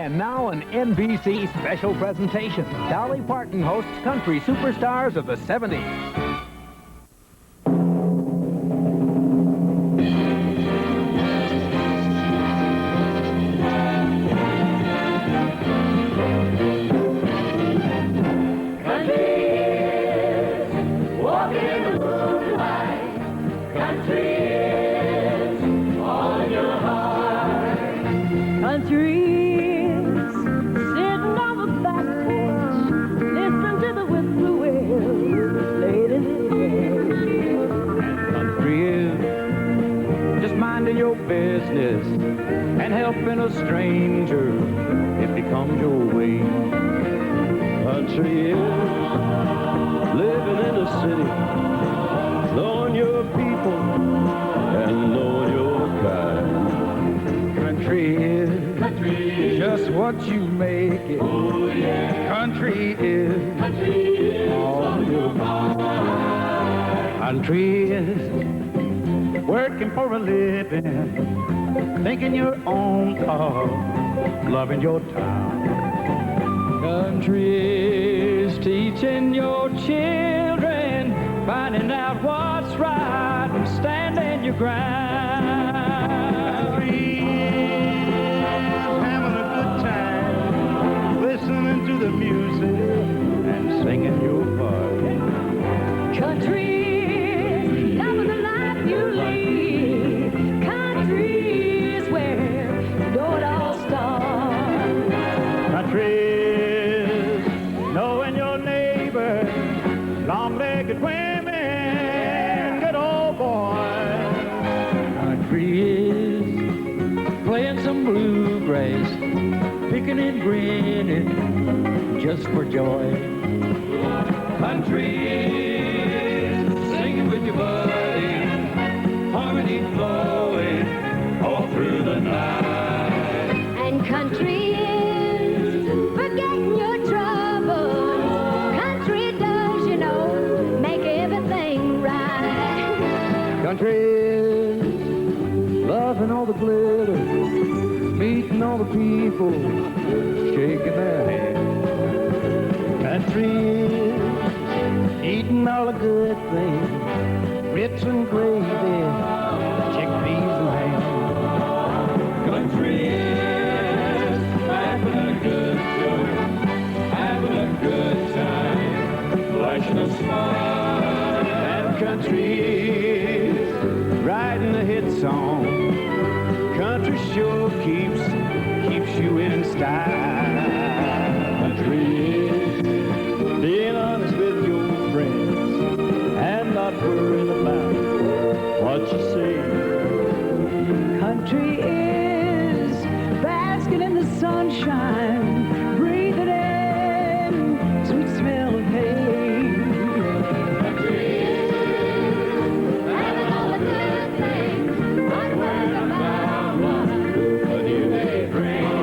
And now an NBC special presentation. Dolly Parton hosts country superstars of the 70s. And helping a stranger, if he comes your way. Country is living in a city, knowing your people and knowing your kind. Country is just what you make it. Oh, yeah. Country is all you mind. Country is working for a living, thinking your own cause, loving your town. Country is teaching your children, finding out what's right and standing your ground. Country is having a good time, listening to the music and singing your part. Country is loving the life you lead. Country is where it all starts. Country is knowing your neighbor, long-legged women, good old boys. Country is playing some bluegrass, picking and grinning just for joy. Country is singing with your buddy, harmony flowing all through the night. And country is forgetting your troubles. Country does, you know, make everything right. Country is loving all the glitter, meeting all the people, shaking their hands. Country is eating all the good things, grits and gravy, chickpeas and ham. Country is having a good time, having a good time, flashing a smile. And country is writing a hit song. Country sure keeps you in style. Country is being honest with your friends and not worrying about what you say. Country is basking in the sunshine, breathing in sweet smell of hay. Country is having all the good things, not worrying about what a new day brings.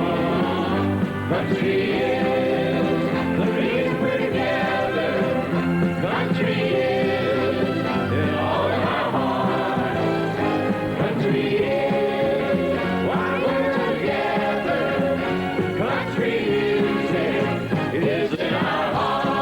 Country is the reason we're together. Country is in all of our hearts. Country is why we're together. Country music is in our hearts.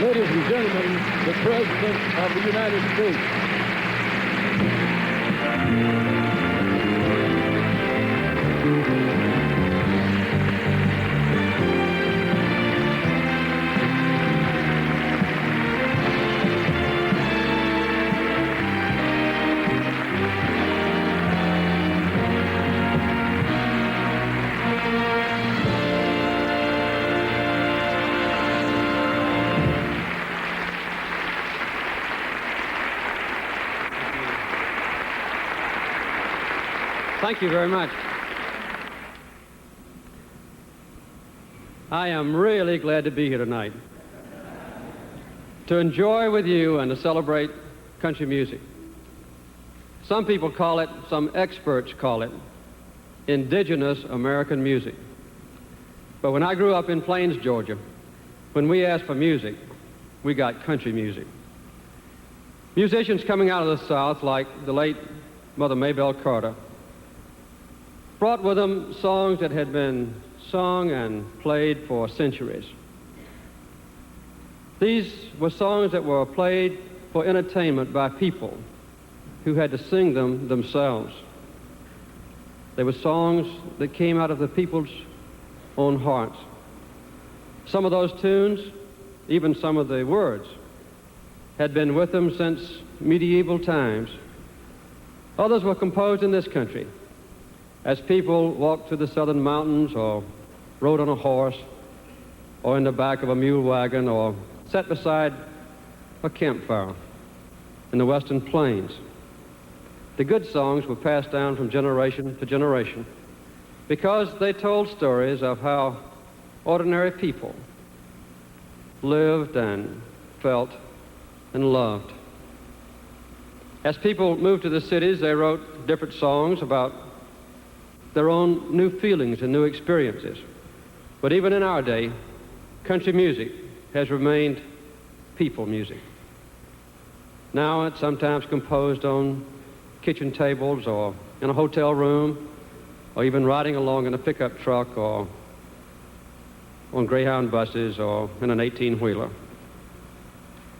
Ladies and gentlemen, the President of the United States. Thank you very much. I am really glad to be here tonight to enjoy with you and to celebrate country music. Some people call it, some experts call it, indigenous American music. But when I grew up in Plains, Georgia, when we asked for music, we got country music. Musicians coming out of the South, like the late Mother Maybelle Carter, brought with them songs that had been sung and played for centuries. These were songs that were played for entertainment by people who had to sing them themselves. They were songs that came out of the people's own hearts. Some of those tunes, even some of the words, had been with them since medieval times. Others were composed in this country as people walked through the southern mountains or rode on a horse or in the back of a mule wagon or sat beside a campfire in the western plains. The good songs were passed down from generation to generation because they told stories of how ordinary people lived and felt and loved. As people moved to the cities, they wrote different songs about their own new feelings and new experiences. But even in our day, country music has remained people music. Now it's sometimes composed on kitchen tables or in a hotel room or even riding along in a pickup truck or on Greyhound buses or in an 18-wheeler.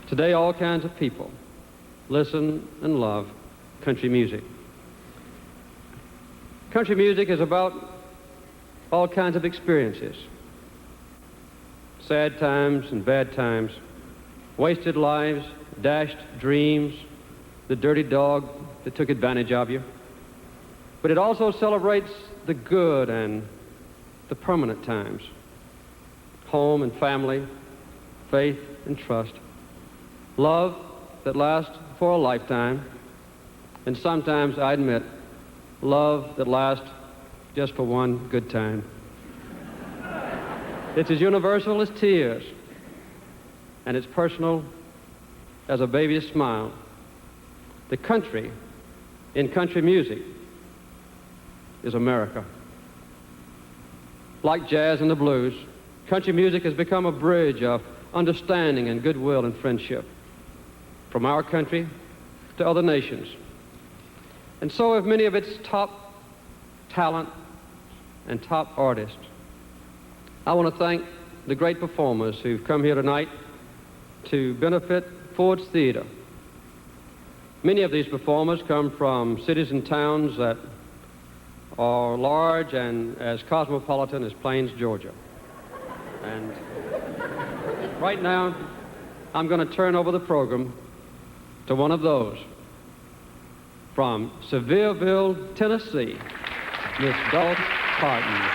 Today, all kinds of people listen and love country music. Country music is about all kinds of experiences. Sad times and bad times, wasted lives, dashed dreams, the dirty dog that took advantage of you. But it also celebrates the good and the permanent times. Home and family, faith and trust. Love that lasts for a lifetime. And sometimes, I admit, love that lasts just for one good time. It's as universal as tears, and it's personal as a baby's smile. The country in country music is America. Like jazz and the blues, country music has become a bridge of understanding and goodwill and friendship from our country to other nations. And so have many of its top talent and top artists. I want to thank the great performers who've come here tonight to benefit Ford's Theater. Many of these performers come from cities and towns that are large and as cosmopolitan as Plains, Georgia. And right now, I'm going to turn over the program to one of those. From Sevierville, Tennessee, Miss Dottie Parton.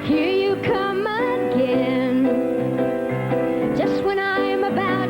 Here you come again, just when I'm about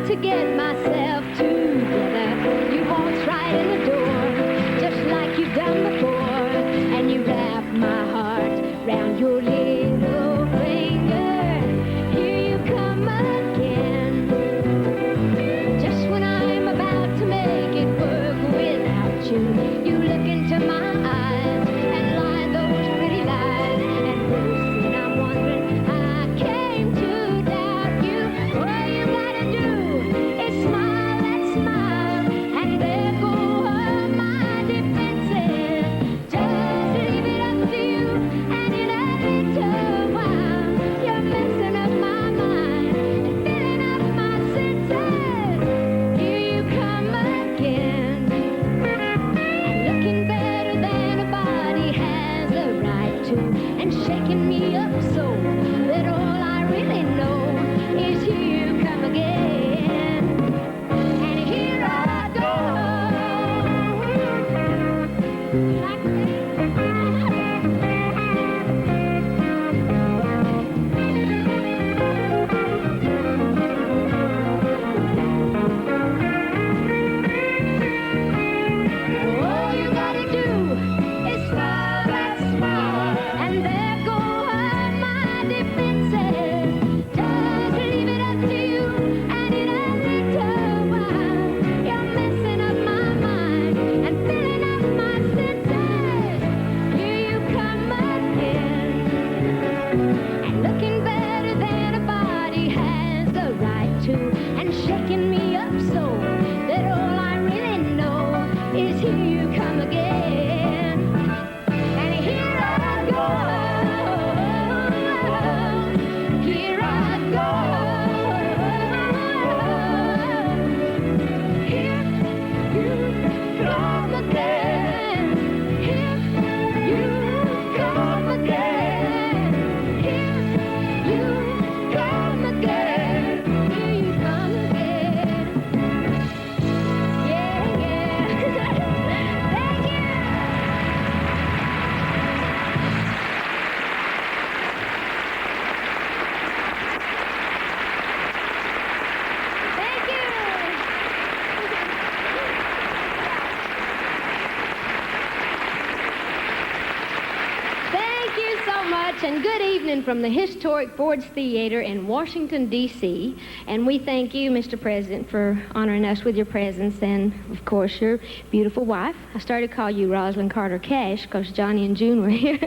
much, and good evening from the historic Ford's Theater in Washington, D.C. And we thank you, Mr. President, for honoring us with your presence and, of course, your beautiful wife. I started to call you Rosalind Carter Cash because Johnny and June were here.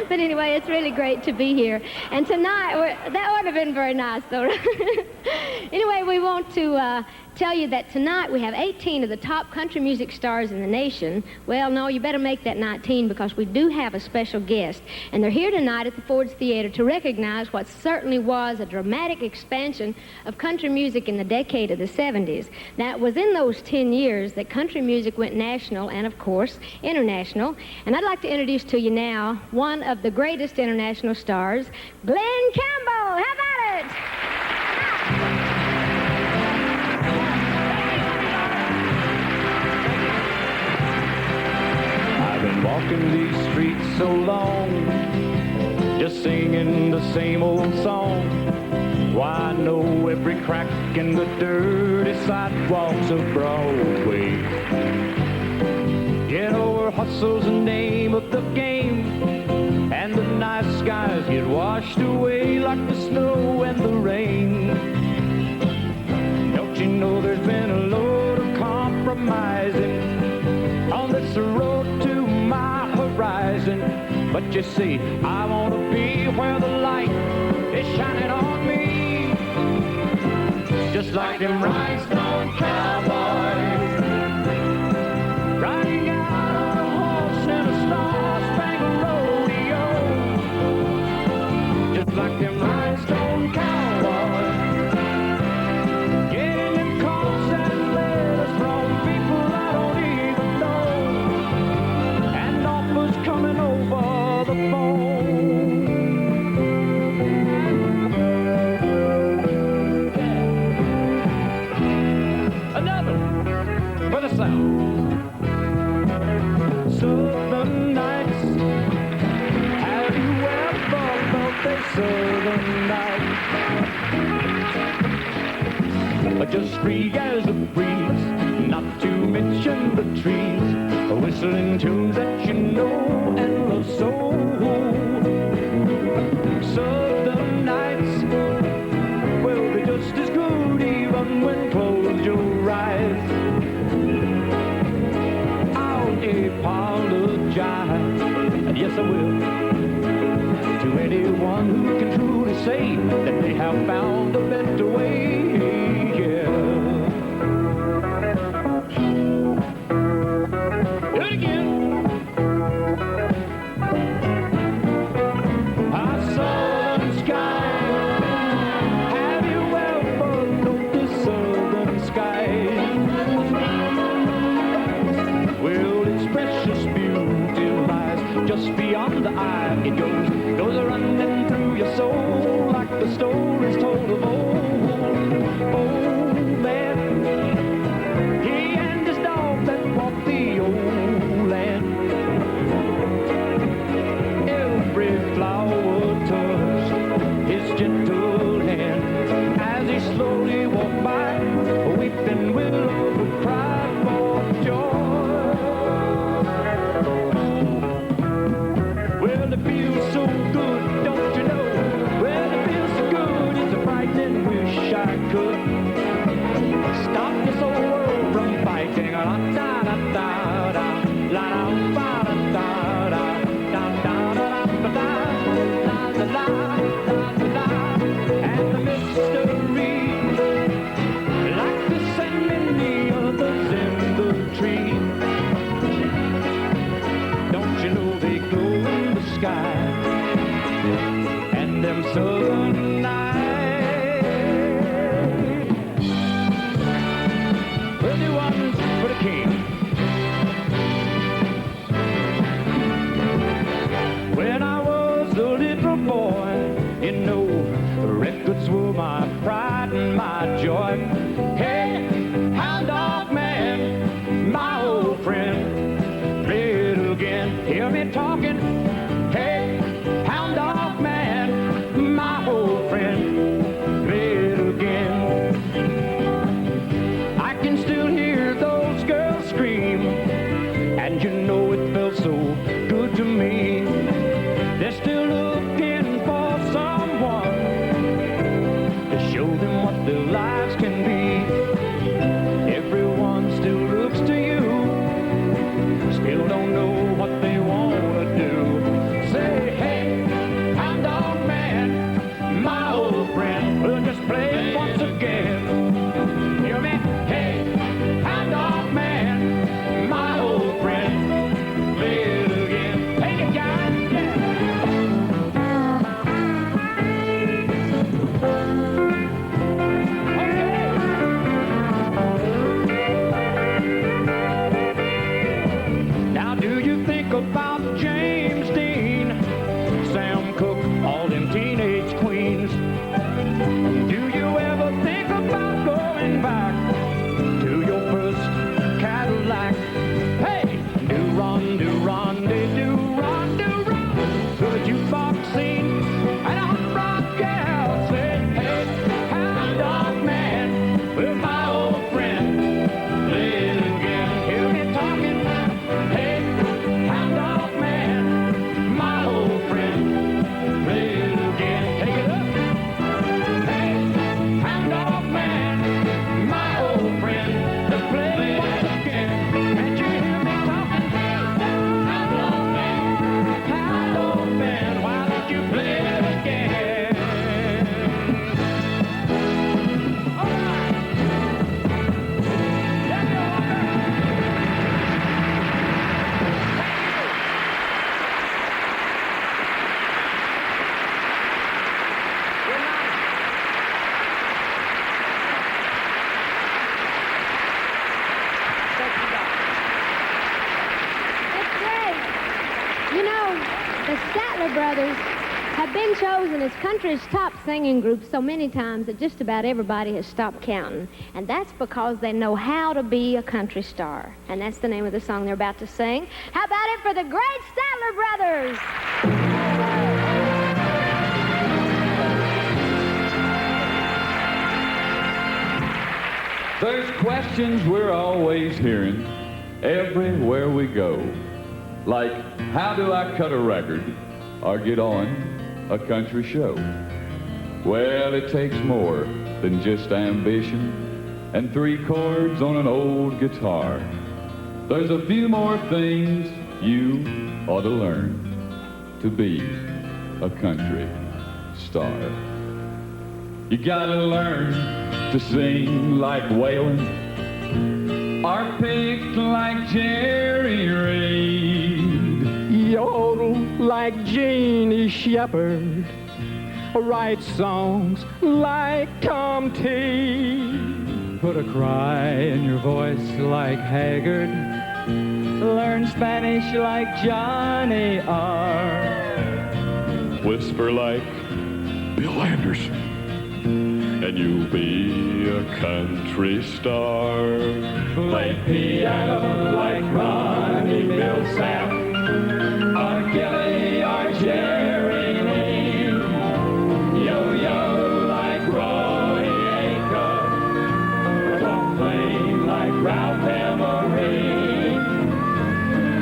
But anyway, it's really great to be here. And tonight, that would have been very nice, though. Anyway, we want to tell you that tonight we have 18 of the top country music stars in the nation. Well, no, you better make that 19 because we do have a special guest. And they're here tonight at the Ford's Theater to recognize what certainly was a dramatic expansion of country music in the decade of the 70s. Now, it was in those 10 years that country music went national and, of course, international. And I'd like to introduce to you now one of the greatest international stars, Glen Campbell. How about it? I've been walking these streets so long, just singing the same old song. Why, I know every crack in the dirty sidewalks of Broadway. You know, hustle's the name of the game, and the night skies get washed away like the snow and the rain. Don't you know there's been a load of compromising on this road to my horizon? But you see, I want to be where the light is shining on me, just like them Rhinestone cowboys riding out on a horse in a star-spangled rodeo, just like them Rhinestone cowboys getting them calls and letters from people I don't even know, and offers coming over the phone. Another for the South. Southern nights, have you ever felt a southern night? Just free as a breeze, not to mention the trees, whistling tunes that you know and love so. Southern nights will be just as good even when closed your eyes. Apologize, and yes I will, to anyone who can truly say that they have found a better way, yeah. Do it again. I saw the sky. Have you ever noticed southern skies? Well, its precious beauty lies just beyond the eye. It goes running through your soul like the stories told of old man. He and his dog that walked the old land. Every flower touched his gentle hand as he slowly walked by. Weeping willow would cry for joy. Well, it feels so good, don't you know? Well, it feels so good, it's a frightening wish I could stop this old world from fighting. La da da da da, la da ba da da da, da da da da da, la la la la la, and the mystery, like this and many others in the tree. Don't you know they glow in the sky, and them southern nights, worthy ones for the king. When I was a little boy, you know, records were my pride and my joy. Hey, hound dog man, my old friend, play it again. Hear me talking. Hey, hound dog man, my old friend, play it again. I can still hear those girls scream, and you know it felt so good to me. There's still a James Dean, Sam Cooke, all them teenage queens. Do you ever think about going back to your first Cadillac? Hey, do-ron-de-do-ron. To the jukebox scene, and a hot rock gal said, hey, hound dog man, with my old friend, play it again. Hear me talking, hey, hound dog man, my old friend, play it again. Take it up. Hey, hound dog man, my old friend, let's play it again. Can't you hear me talking? Hound dog man, why don't you play it again? All right. Let me on back. Good night. Thank you, Doc. That's great. You know, the Statler brothers have been chosen as country's top singing group so many times that just about everybody has stopped counting. And that's because they know how to be a country star. And that's the name of the song they're about to sing. How about it for the great Statler brothers? There's questions we're always hearing everywhere we go. Like, how do I cut a record or get on a country show? Well, it takes more than just ambition and 3 chords on an old guitar. There's a few more things you ought to learn to be a country star. You gotta learn to sing like Waylon or pick like Jerry Reed. Yodel like Jeannie Shepherd, write songs like Tom T. Put a cry in your voice like Haggard. Learn Spanish like Johnny R. Whisper like Bill Anderson, and you'll be a country star. Play piano like Ronnie Milsap, or Gilly or Jerry Lee. Yo-yo like Roy Acuff, don't play like Ralph Emery.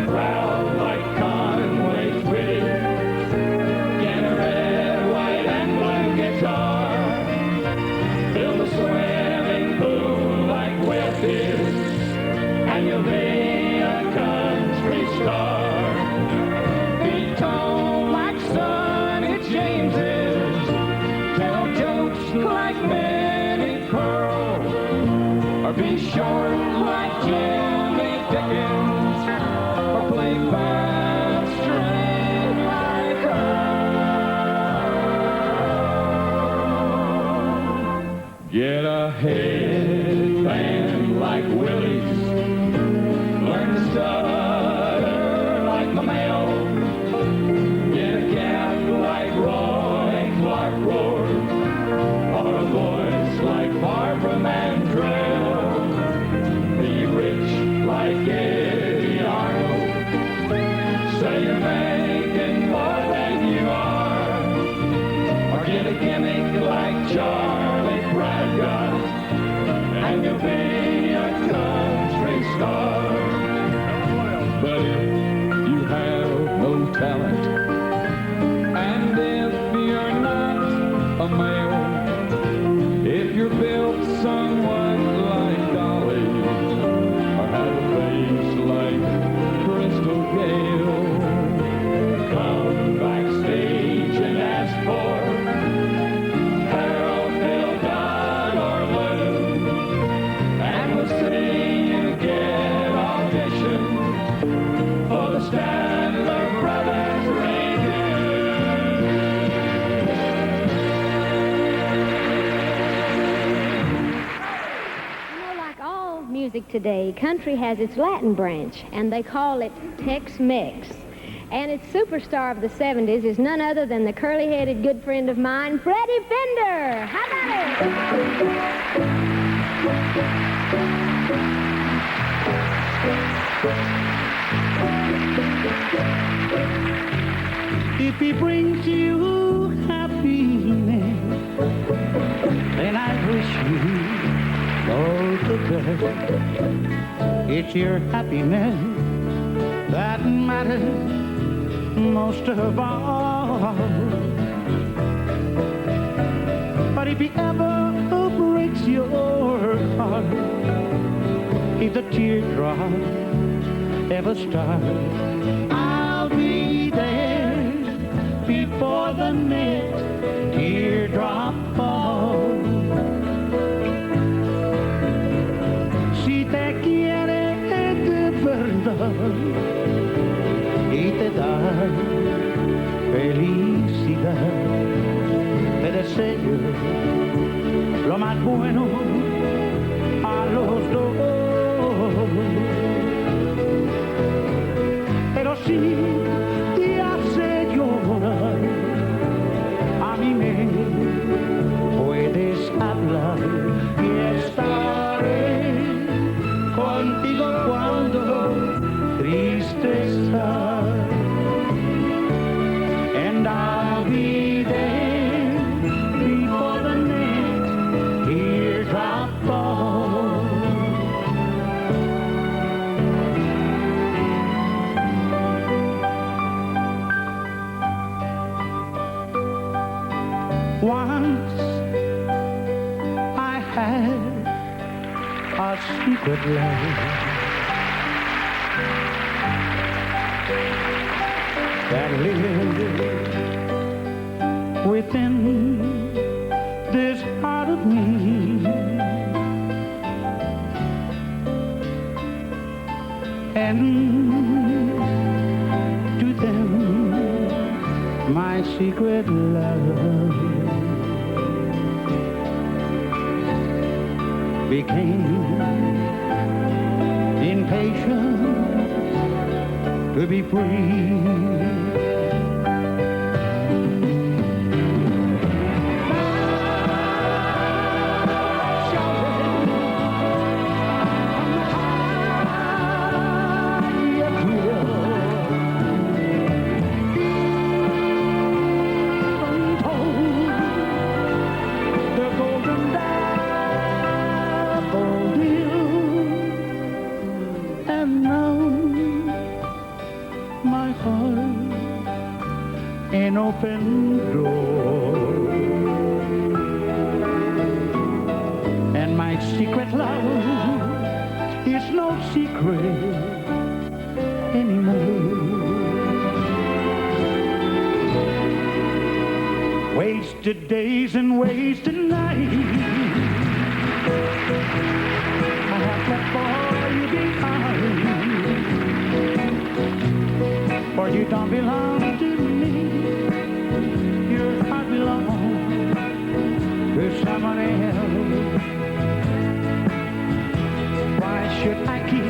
Proud like Conway Twitty, get a red, white, and blue guitar. Build a swimming pool like Whitfield, and you'll be a country star. Be tall like Sonny James's, tell jokes like Minnie Pearl, or be short like Jimmy Dickens, or play five string like Earl. Get a Headband like Willie's, learn to stutter like Mamel, get a gap like Roy Clark Roars, or a voice like Barbara Mandrell, be rich like Eddie Arnold, say you're making more than you are, or get a gimmick like Charlie Bradgott, and you'll be a country star. But if you have no talent, and if you're not a male, if you're built somewhat like Dolly, or have a face like Crystal Gale, Come backstage and ask for Harold, Phil, Don, or Lou, and we'll see you get audition for the Statler Brothers You know, like all music today, country has its Latin branch, and they call it Tex-Mex. And its superstar of the 70s is none other than the curly-headed good friend of mine, Freddie Fender. How about it? If he brings you happiness, then I wish you all the best. It's your happiness that matters most of all. But if he ever breaks your heart, if the teardrop ever starts, I'll be there before the next teardrop falls. Si te quiere de verdad y te da felicidad, te deseo lo más bueno a los dos. Pero si te hace llorar, a mí me puedes hablar y estaré contigo cuando triste estás. And I'll be there before the next teardrop falls. Once I had a secret love that lived within this heart of me. And to them my secret love became impatient to be free. An open door, and my secret love is no secret anymore. Wasted days and wasted nights I have left for you behind, for you don't belong to me. Your heart belongs to someone else. Why should I keep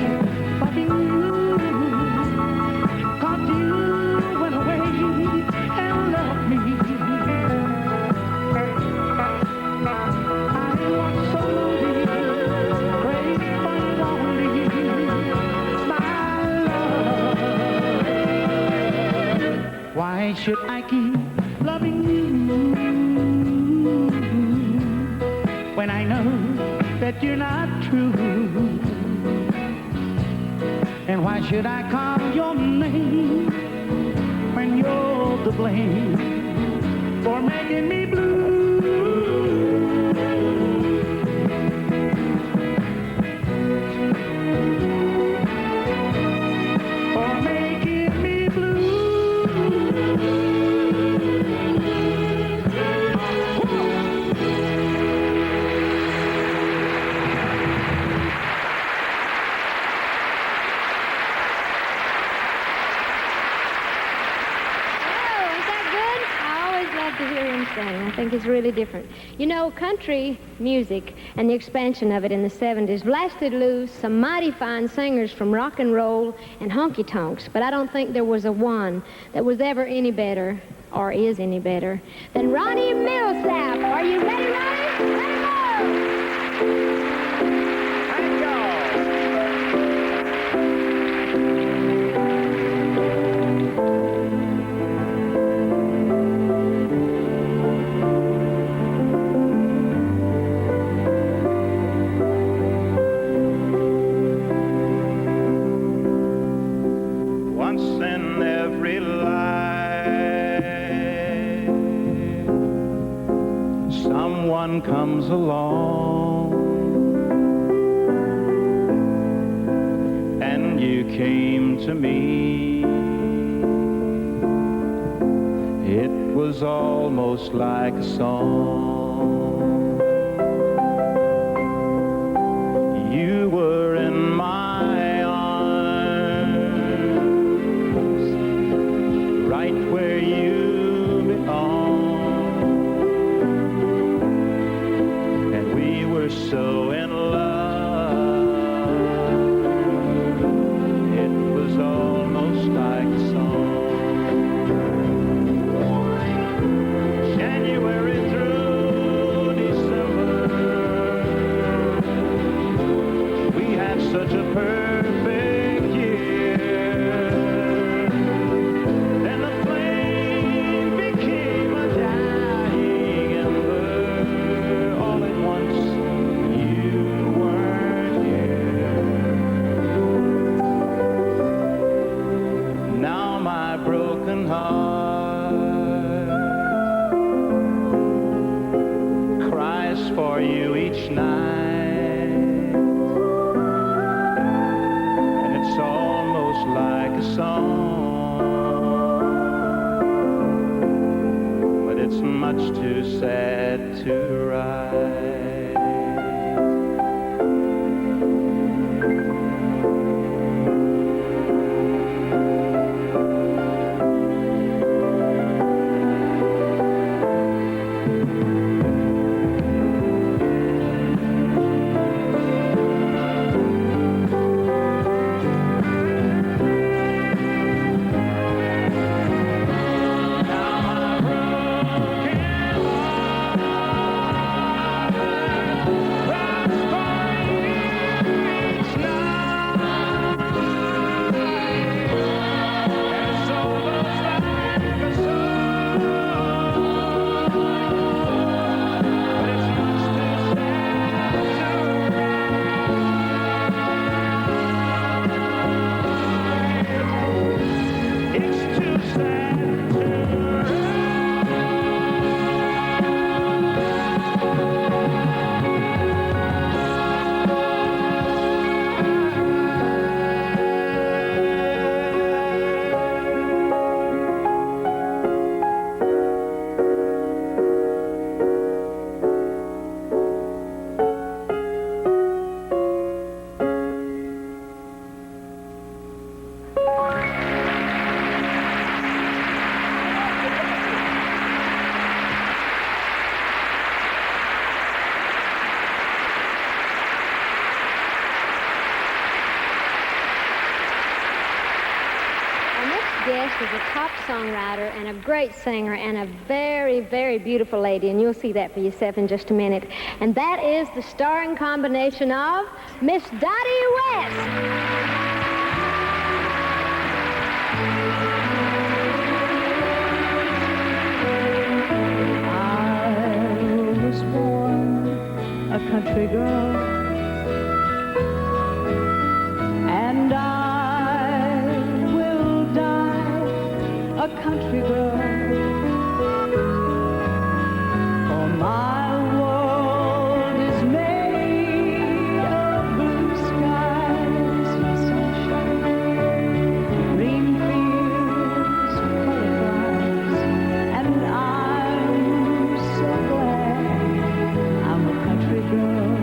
loving you? 'Cause you went away and left me. I was so deep, crazy but lonely, my love. Why should I keep loving you when I know that you're not true? And why should I call your name when you're to blame for making me blue? For making me blue. love to hear him sing. I think it's really different. You know, country music and the expansion of it in the 70s blasted loose some mighty fine singers from rock and roll and honky-tonks, but I don't think there was a one that was ever any better, or is any better, than Ronnie Milsap. Are you ready, Ronnie? Let it go! Comes along and you came to me. It was almost like a song. You were in my arms, right where you belong. So in love, it was almost like a song. January through December, we had such a perfect year. Then the flame became a dying ember. All at once heart cries for you each night, and it's almost like a song, but it's much too sad to write. Guest is a top songwriter and a great singer and a very, very beautiful lady, and you'll see that for yourself in just a minute. And that is the starring combination of Miss Dottie West. I was born a country girl, and I will die a country girl. For my world is made of blue skies and sunshine, green fields, colored rice, and I'm so glad I'm a country girl.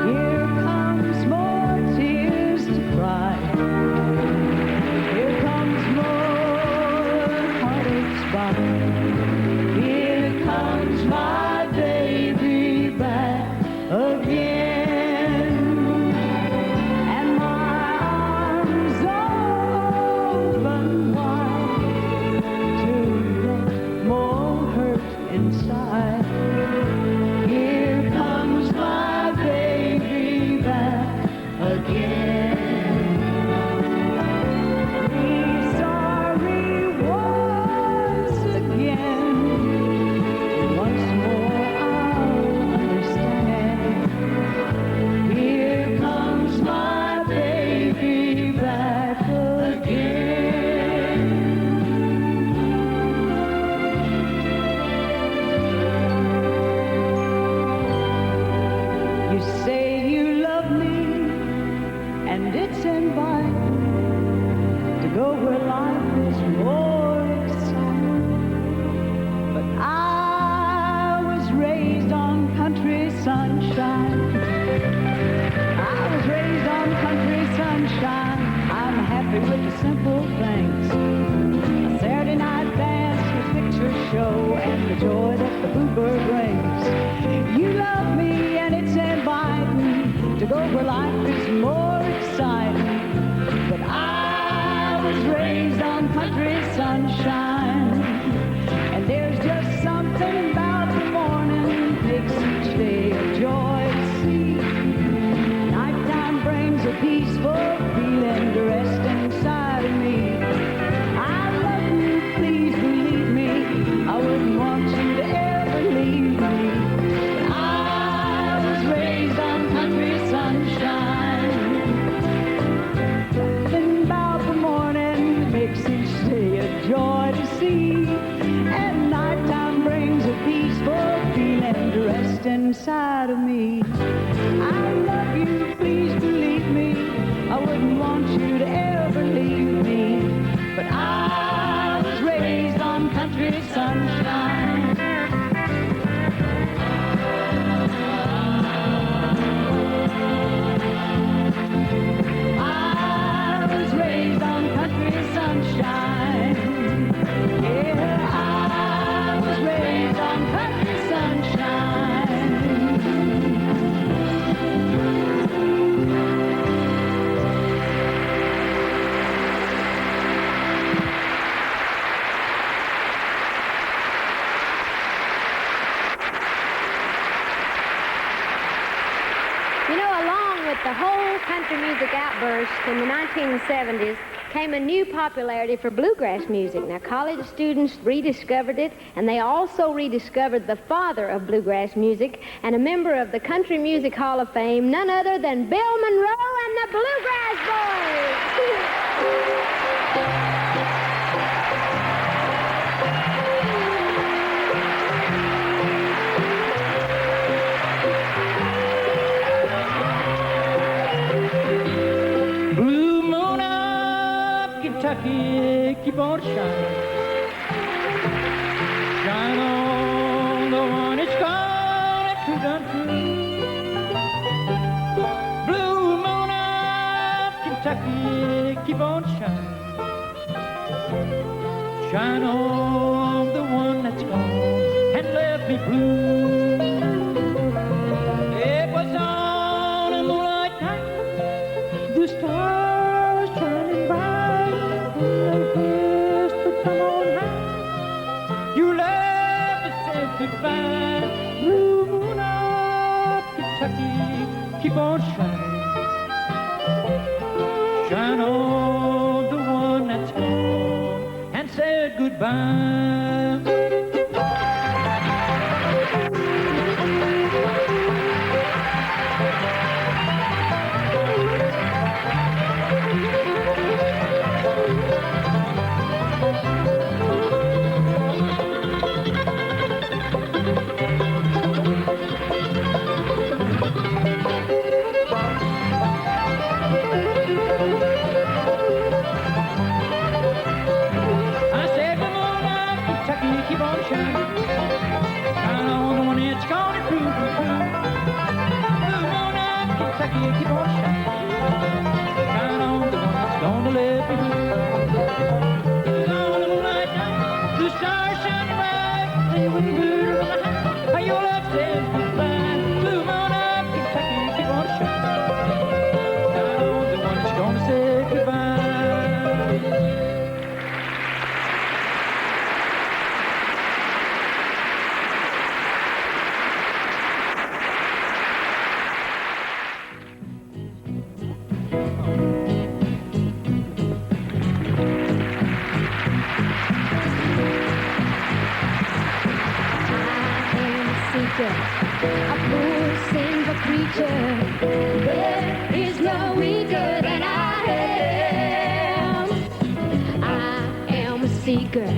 Here comes more tears to cry. happy with the simple things. A Saturday night dance, a picture show, and the joy that the bluebird brings. You love me and it's inviting to go where life is more exciting. But I was raised on country sunshine, and there's just something about the morning makes each day a joy to see. Nighttime brings a peaceful feeling to rest inside of me. I love you, please believe me. I wouldn't want you to ever leave me. But I was raised on country sunshine. Something about the morning makes each day a joy to see. And nighttime brings a peaceful feeling to rest inside of me. I love you, please believe me. I wouldn't want you to ever leave me. But I was raised on country sunshine. I was raised on country sunshine. Yeah, I was raised on country sunshine. You know, along with the whole country music outburst in the 1970s came a new popularity for bluegrass music. Now, college students rediscovered it, and they also rediscovered the father of bluegrass music and a member of the Country Music Hall of Fame, none other than Bill Monroe and the Bluegrass Boys. Blue moon of Kentucky, keep on shining. Shine on the one that's gone and true done true. Blue moon of Kentucky, keep on shining. Shine on the one that's gone and left me blue. It was on a moonlight night, the stars shining bright, and whispered, come on high. You left to say goodbye. Blue moon of Kentucky, keep on shining. Shine on the one that's gone and said goodbye. I said, come on now, Kentucky, keep on shining. Shine on the one that's gonna prove it true. Come on now, Kentucky, keep on shining. Shine on the one that's gonna let me blue. On the moonlight night, the stars shine bright, they wouldn't burn on the high. How your love says goodbye. Blue moon of Kentucky, keep on shining. Shine on the one that's gonna say goodbye. A poor single creature, there is no weaker than I am. I am a seeker,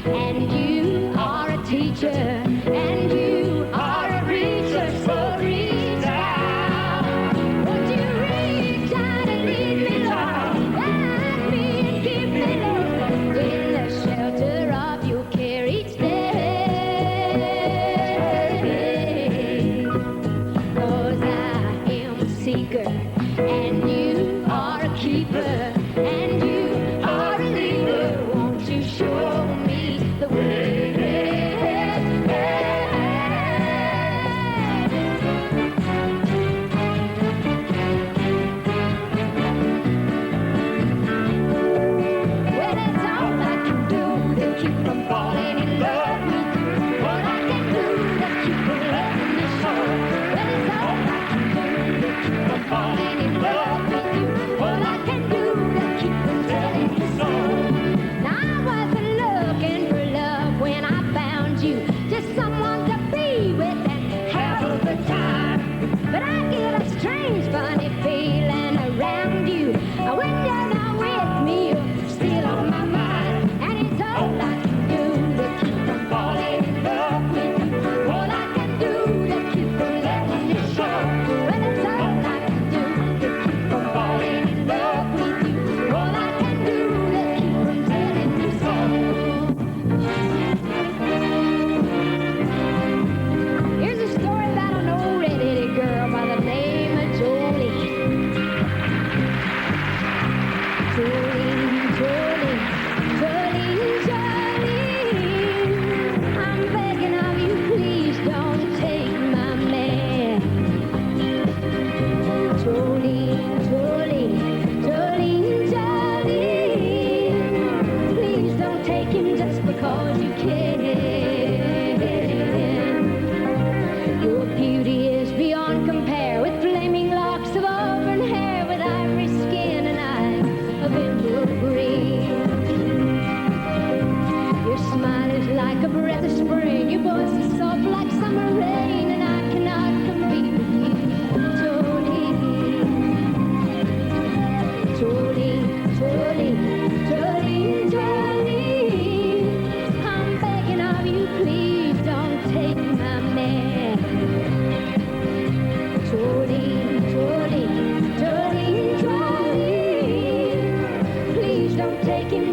and you are a teacher, and you are a reacher, so reach out. Won't you reach out and lead me, Lord? Guide me and keep me, Lord, in the shelter of your care each day. Seeker, and you are a keeper, and you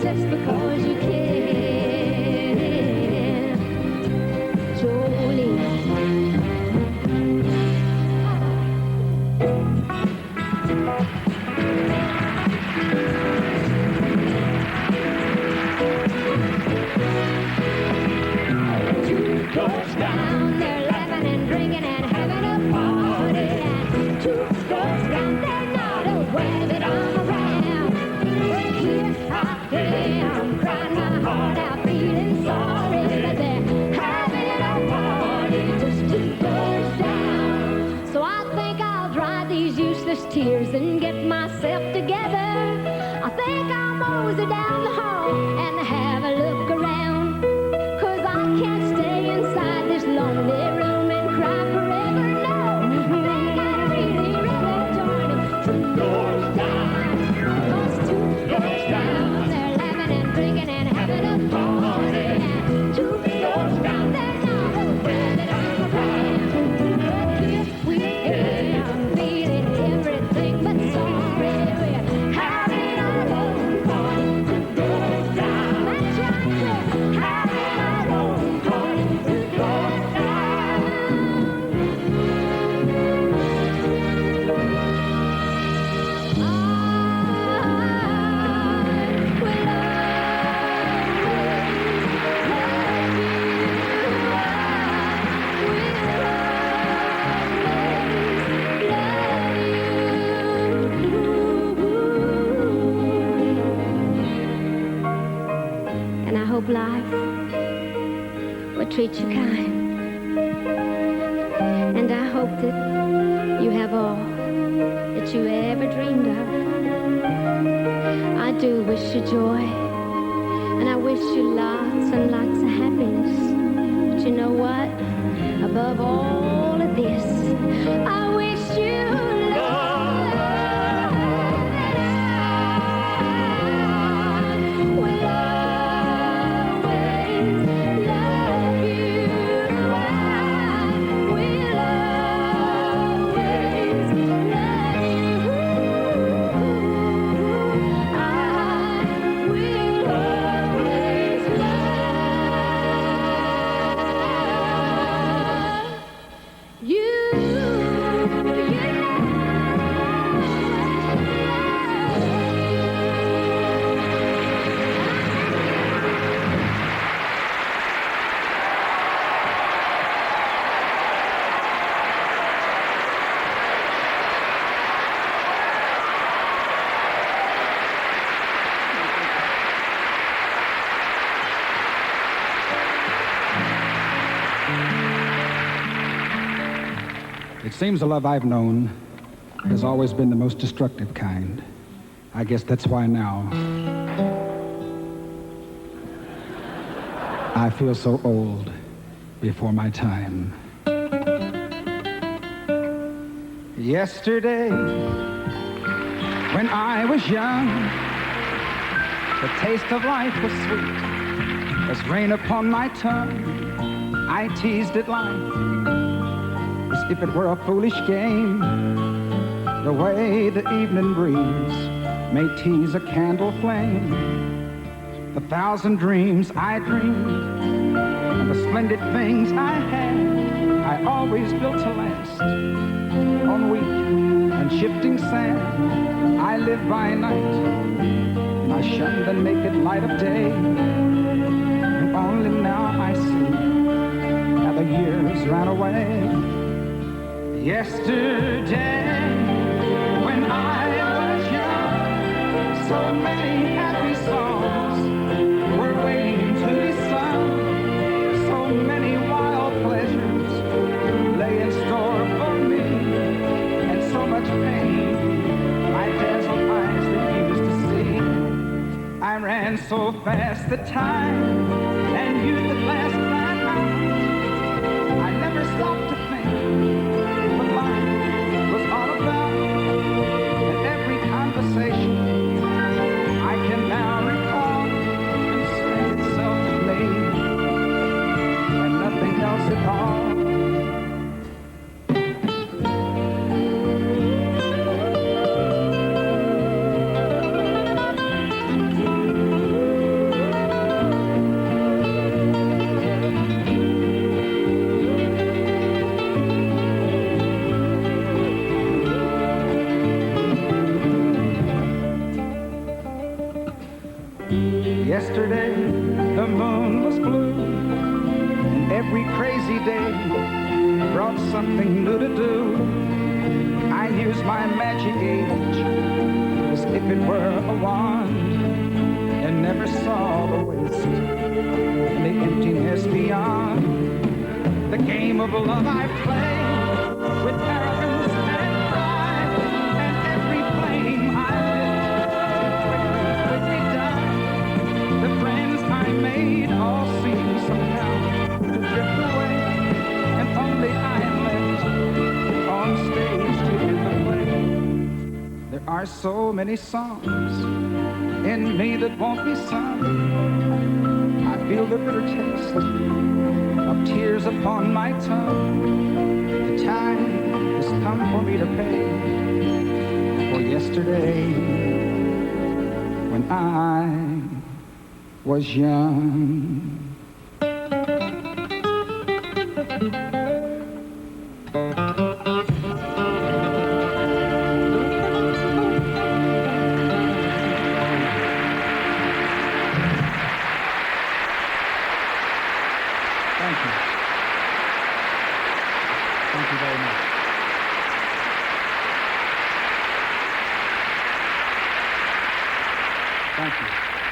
just because you can. Jolene. Goes down, They're laughing and drinking and having a party. And 2 scores down, they're not aware that I'm around. Here I am, crying my heart out, feeling sorry that they're having a party just 2 doors down. So I think I'll dry these useless tears and get myself together. I think I'll mosey down the hall and have a look around. 'Cause I can't stay inside this lonely room and cry forever. No, I think I'd really rather join them 2 doors down. 'Cause 2 doors down, they're laughing and drinking and having a party. And 2 doors down, they're not aware that I'm around. But here we am, feeling everything but sorry. We're having our own party 2 doors down. That's right, we're having our own party 2 doors down. And I hope life will treat you kind. And I hope that you have all that you ever dreamed of. I do wish you joy, and I wish you lots and lots of happiness. But you know what? Above all of this, I wish you love. And I will always love you. I will always love you. I will always love you. It seems the love I've known has always been the most destructive kind. I guess that's why now I feel so old before my time. Yesterday, when I was young, the taste of life was sweet as rain upon my tongue. I teased at life as if it were a foolish game, the way the evening breeze may tease a candle flame. The 1,000 dreams I dreamed and the splendid things I had, I always built to last on weak and shifting sand. I live by night and I shun the naked light of day, and only now I see how the years ran away. Yesterday, when I was young, so many happy songs were waiting to be sung. So many wild pleasures lay in store for me, and so much pain my dazzled eyes refused to see. I ran so fast that time and youth at last ran out. I never stopped to think what life was all about, and every conversation I can now recall and say itself to me, and nothing else at all. Yesterday, the moon was blue, and every crazy day brought something new to do. I used my magic age as if it were a wand, and never saw the waste and the emptiness beyond. The game of love I played with arrogance and pride, and every flame I lit quickly died. The friends I made all seem somehow to drift away, and only I am left on stage to end the play. There are so many songs in me that won't be sung. I feel the bitter taste of tears upon my tongue. The time has come for me to pay for yesterday when I was young.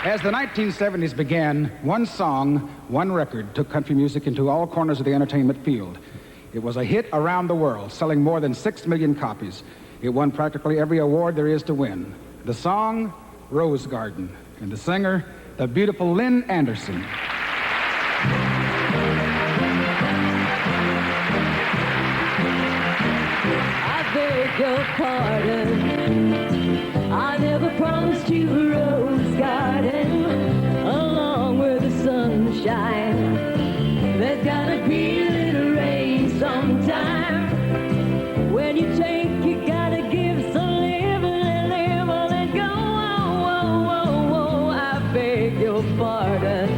As the 1970s began, one song, one record took country music into all corners of the entertainment field. It was a hit around the world, selling more than 6 million copies. It won practically every award there is to win. The song, Rose Garden, and the singer, the beautiful Lynn Anderson. I beg your pardon. I never promised you a rose garden along where the sun shines. There's gotta be a little rain sometime. When you take, you gotta give, so live and live and let go. I beg your pardon.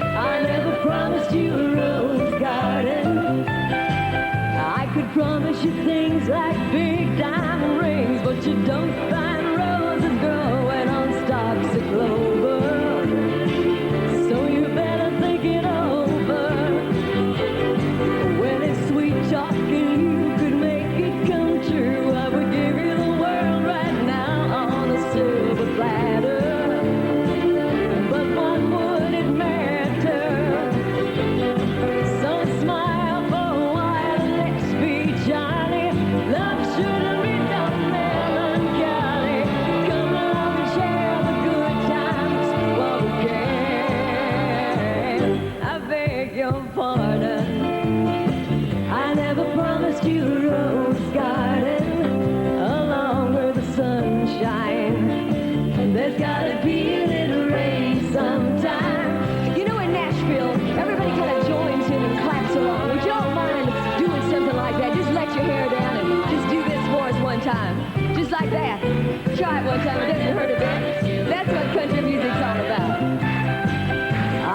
I never promised you a rose garden. I could promise you things like big diamond rings, but you don't find roses growing on stalks of clover. So you better think it over. When it's sweet talking, you could make it come true. I would give you the world right now on a silver platter. But what would it matter? So smile for a while, let's be jolly. Love shouldn't be done melancholy. Come along and share the good times while we can. I beg your pardon. I never promised you a rose garden along where the sun shines. There's gotta be a little rain sometime. You know, in Nashville, everybody kind of joins in and claps along. Would you all mind doing something like that? Just let your hair down and just do this for us one time. Just like that. Try it one time. It doesn't hurt a bit. That's what country music's all about.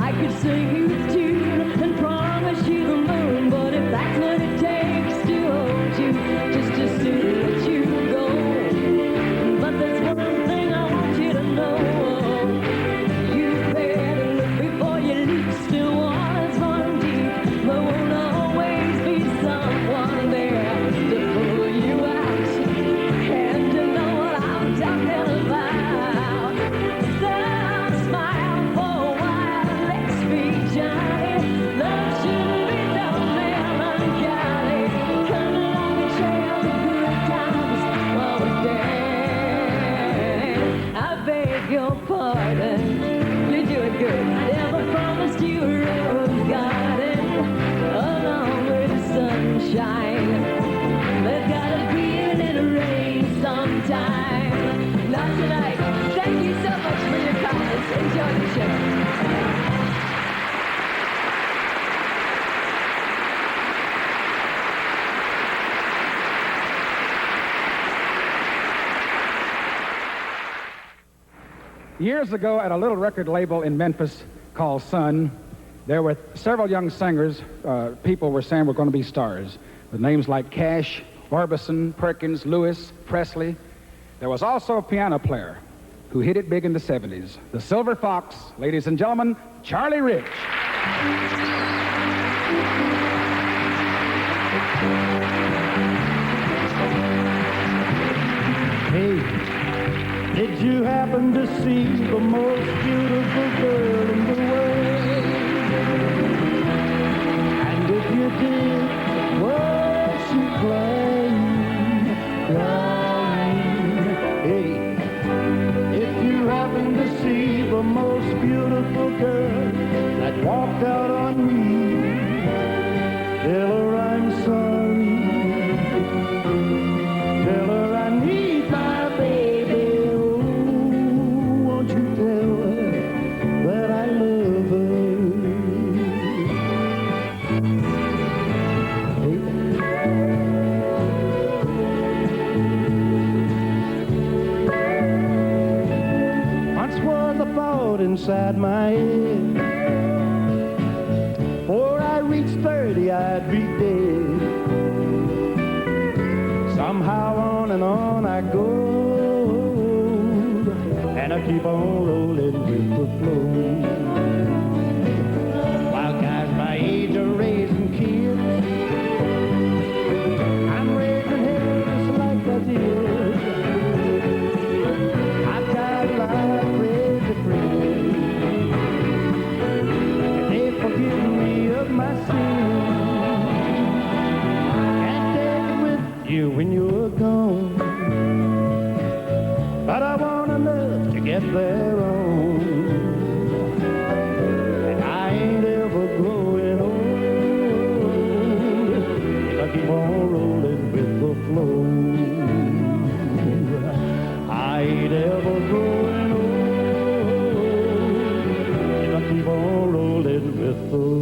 I could sing you a tune and promise you the moon, but if that's what it takes to hold you, just to let you go. But there's one thing I want you to know. You better look before you leap. Still waters run deep. There won't always be someone there to pull you out. And you know what I'm talking about. So smile for a while, let's be jolly. Love shouldn't be done melancholy. Come along and share the good times while we dance. I beg your pardon. You're doing good. Never promised you a rose garden along where the sun shines. There's gotta be a little rain sometime. Not tonight. Thank you so much for your comments. Enjoy the show. Years ago, at a little record label in Memphis called Sun, there were several young singers. People were saying were going to be stars, with names like Cash, Orbison, Perkins, Lewis, Presley. There was also a piano player, who hit it big in the 70s. The Silver Fox, ladies and gentlemen, Charlie Rich. Hey, did you happen to see the most beautiful girl in the world? And if you did, was she crying? Hey, if you happen to see the most beautiful girl that walked out on me, tell her I'm sorry. Tell her I need my baby. Oh, won't you tell her that I love her? Once was a thought inside my head. Before I reached 30, I'd be dead. Somehow on and on I go, and I keep on rolling with the flow. While guys my age are raising kids, I'm raising hell just like I did. I've got a lot of crazy friends, and they forgive me of my sins. You when you're gone, but I want enough to get there on, and I ain't ever growing old if I keep on rolling with the flow. I ain't ever growing old if I keep on rolling with the flow.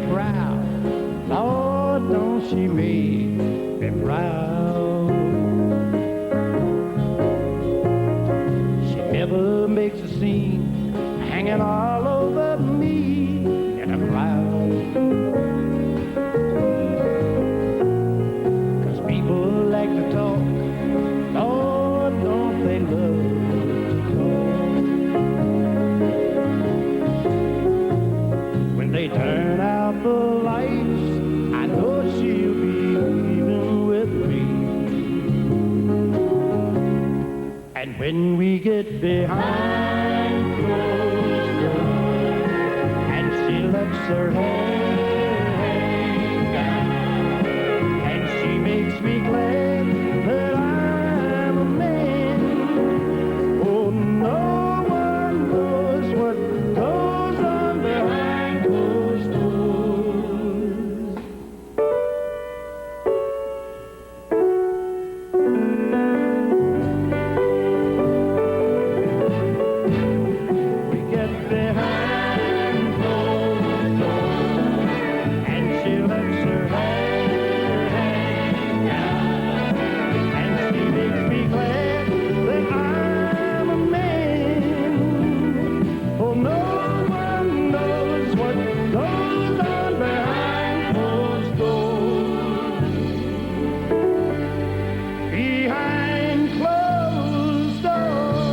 Proud, Lord, don't she make me proud? She never makes a scene, hanging all over me in a crowd. 'Cause people like to talk, Lord, don't they love to talk? When they turn out the lights, I know she'll be leaving with me. And when we get behind closed doors and she lets her hair hang down, and she makes me glad that I'm a man. Oh, no one knows what goes on behind closed doors. We get behind closed doors and she lets her hair hang down, and she makes me glad that I'm a man. Oh, no one knows what goes on behind closed doors. Behind closed doors.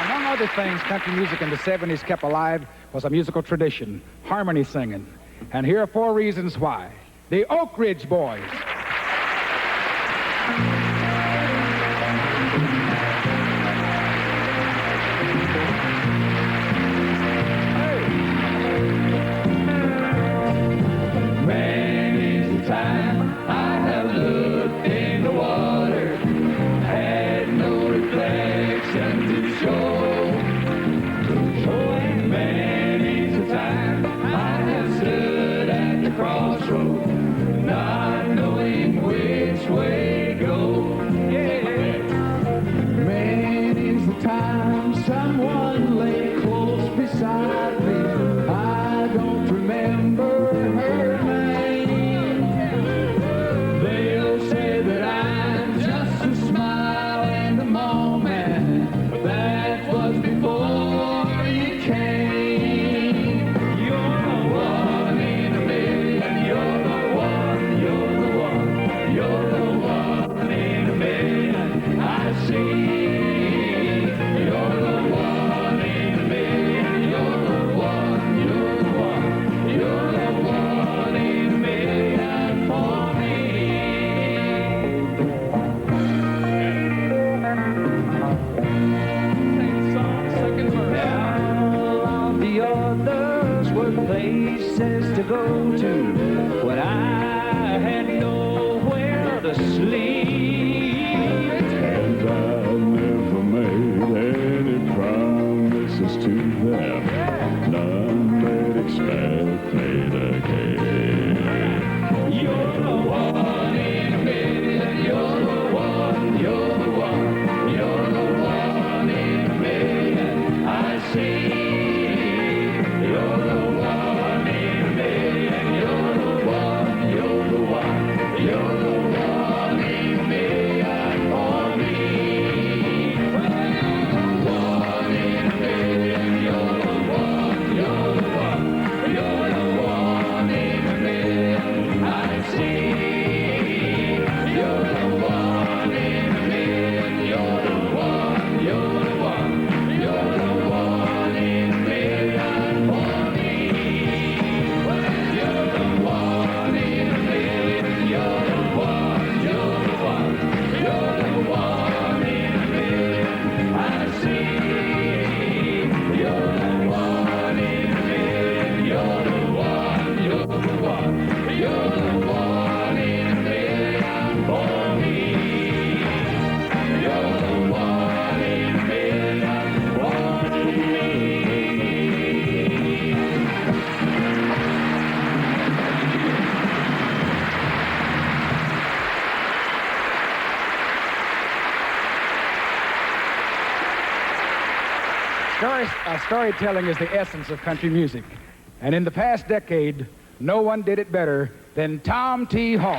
Among other things, country music in the 70s kept alive was a musical tradition, harmony singing. And here are 4 reasons why. The Oak Ridge Boys. Many's the time I have looked in the water, had no reflection to show go to when I had nowhere to sleep. And I never made any promises to them, none they'd expect me to keep. You're the one in a million, you're the one, you're the one, you're the one in a million I see. You're the one in a million, you're the one, you're the one, you're the one in a million for me. One in a million, you're the one, you're the one, you're the one in a million I see. You're the one in a million, you're the one, you're the one, you're the one in a million for me. You're the one in a million, you're the one, you're the one, you're the one in a million I see. You're the one in a million, you're the one, you're the one, you're the one in a million for me. You're the one in a million for me. Storytelling is the essence of country music. And in the past decade, no one did it better than Tom T. Hall.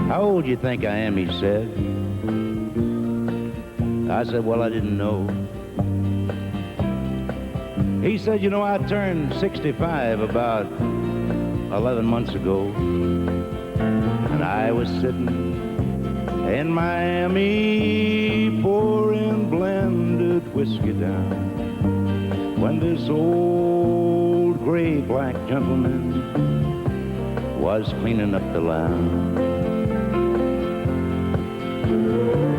How old do you think I am, he said. I said, well, I didn't know. He said, you know, I turned 65 about 11 months ago. And I was sitting in Miami pouring blended whiskey down when this old gray black gentleman was cleaning up the lounge.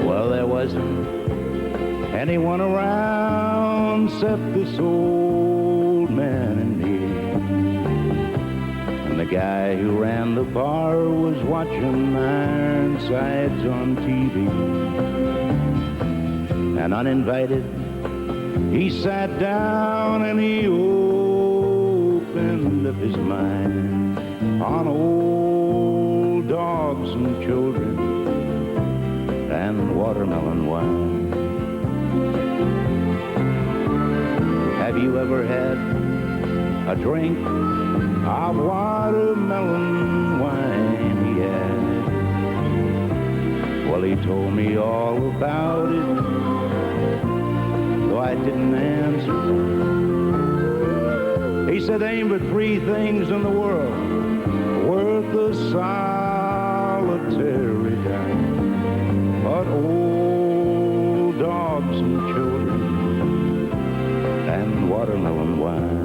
Well, there wasn't anyone around except this old man and me. And the guy who ran the bar was watching Ironsides on TV. And uninvited, he sat down and he opened up his mind on old dogs and children and watermelon wine. Have you ever had a drink of watermelon wine? He asked. Well, he told me all about it, though I didn't answer. He said, ain't but three things in the world worth a solitary dime, but old dogs and children and watermelon wine.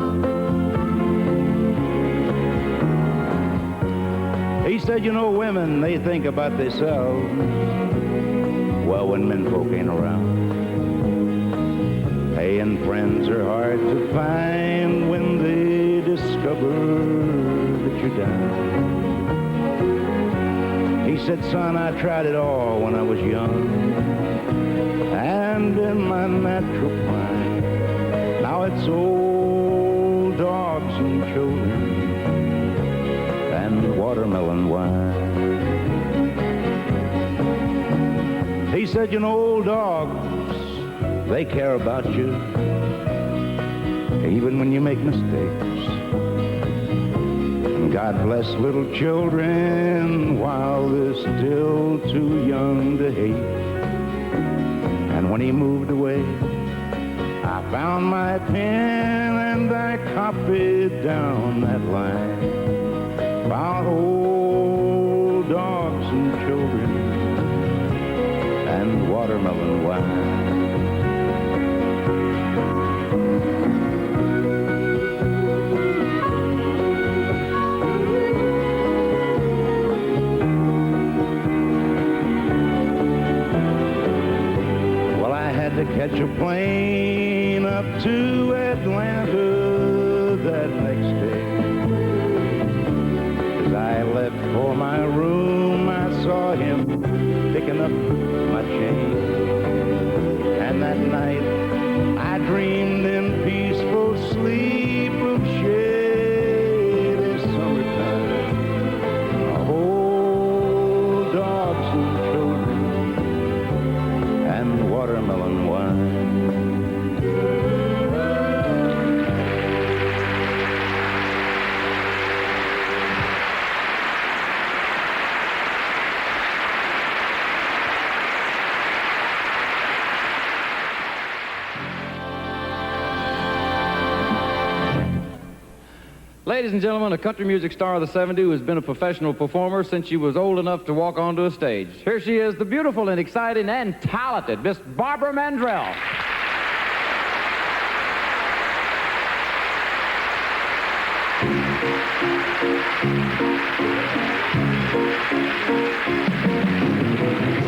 He said, you know, women, they think about themselves, well, when menfolk ain't around. Hey, and friends are hard to find when they discover that you're down. He said, son, I tried it all when I was young and in my natural prime. Now it's old dogs and children and watermelon wine. He said, you know, old dogs, they care about you even when you make mistakes. And God bless little children while they're still too young to hate. And when he moved away, I found my pen and I copied down that line about old dogs and children and watermelon wine. catch a plane up to Atlanta that next day. As I left for my room, I saw him picking up my chain. And that night, I dreamed in peaceful sleep of shady summertime, old dogs and children, and watermelon wine. Ladies and gentlemen, a country music star of the 70s who has been a professional performer since she was old enough to walk onto a stage. Here she is, the beautiful and exciting and talented Miss Barbara Mandrell.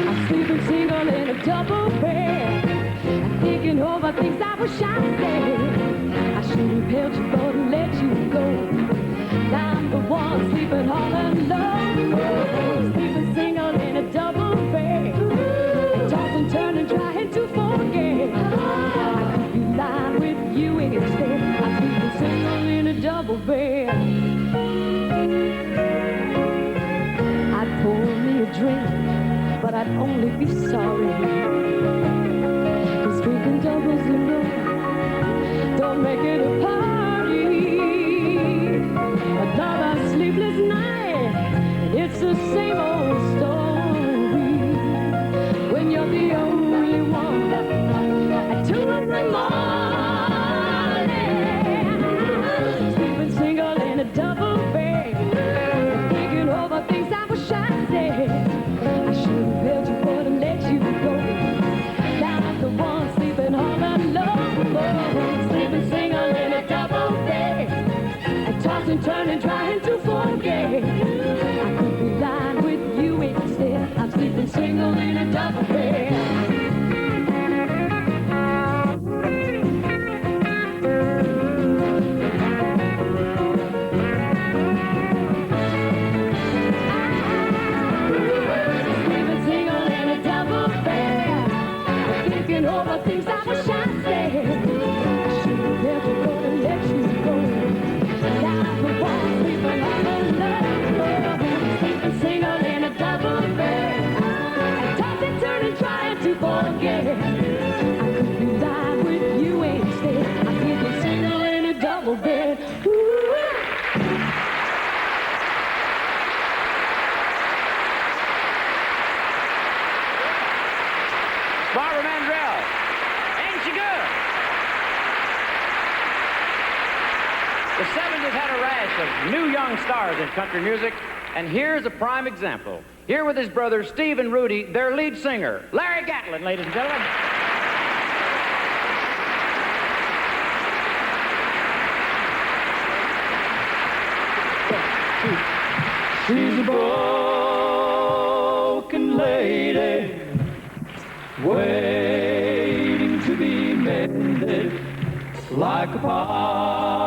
I'm sleeping single in a double bed. I'm thinking over things I wish I said. I should have held you, but let you go. Now I'm the one sleeping all alone. Sleeping single in a double bed. And toss and turn and trying to forget. I could be lying with you instead. I'm sleeping single in a double bed. I'd pour me a drink, but I'd only be sorry. 'Cause drinking doubles, you know, don't make it a party. Another sleepless night, and it's the same old story. When you're the only one at 2 in the morning, sleeping single in a double bed, thinking over things I wish I said. I should have held you, but I let you go. Now I'm the one sleeping all alone, sleeping single in a double bed, and tossing, turning, trying to forget. I could be lying with you instead. I'm sleeping single in a double bed. Sleeping single in a double bed, thinking over things I wish I said. I should have let you go and let you go. Now I'm the one sleeping all alone, sleeping single in a double bed, and tossing, turning, trying to forget. I could be lying with you instead. I'm sleeping single in a double bed. Ooh. Barbara Mandrell. Ain't she good? The 70s had a rash of new young stars in country music, and here's a prime example. Here with his brothers Steve and Rudy, their lead singer, Larry Gatlin, ladies and gentlemen. She's a broken lady, waiting to be mended, like a potter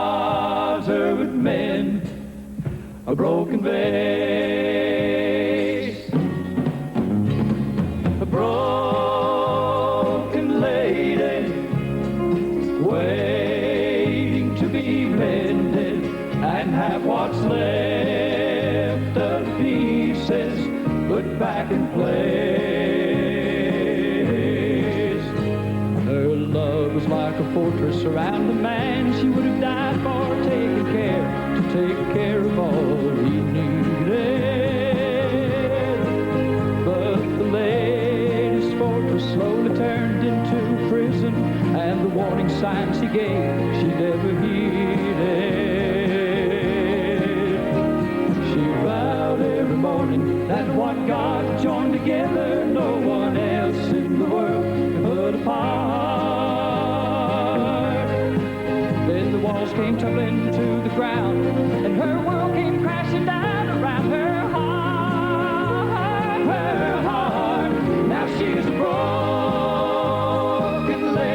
would mend a broken vase. A broken lady, waiting to be mended, and have what's left of pieces put back in place. Her love was like a fortress around a man she would have died for, taking care to take care of all he needed. But the lady's fortress slowly turned into prison, and the warning signs he gave she never heeded. She vowed every morning that what God joined together, no one else in the world can put apart. Then the walls came tumbling to the ground, and her world came crashing down around her heart. Now she's a broken lady,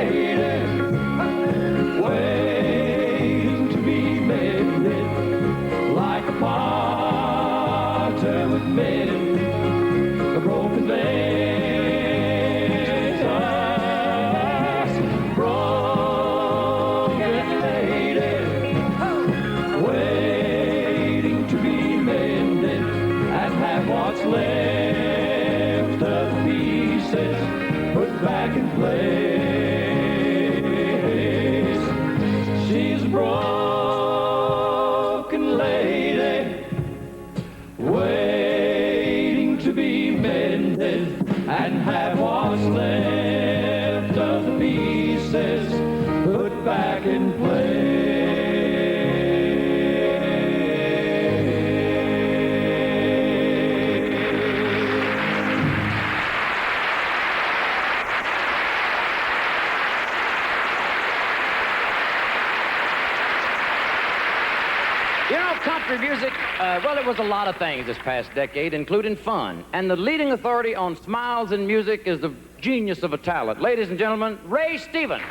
You know, country music, well, it was a lot of things this past decade, including fun. And the leading authority on smiles in music is the genius of a talent. Ladies and gentlemen, Ray Stevens.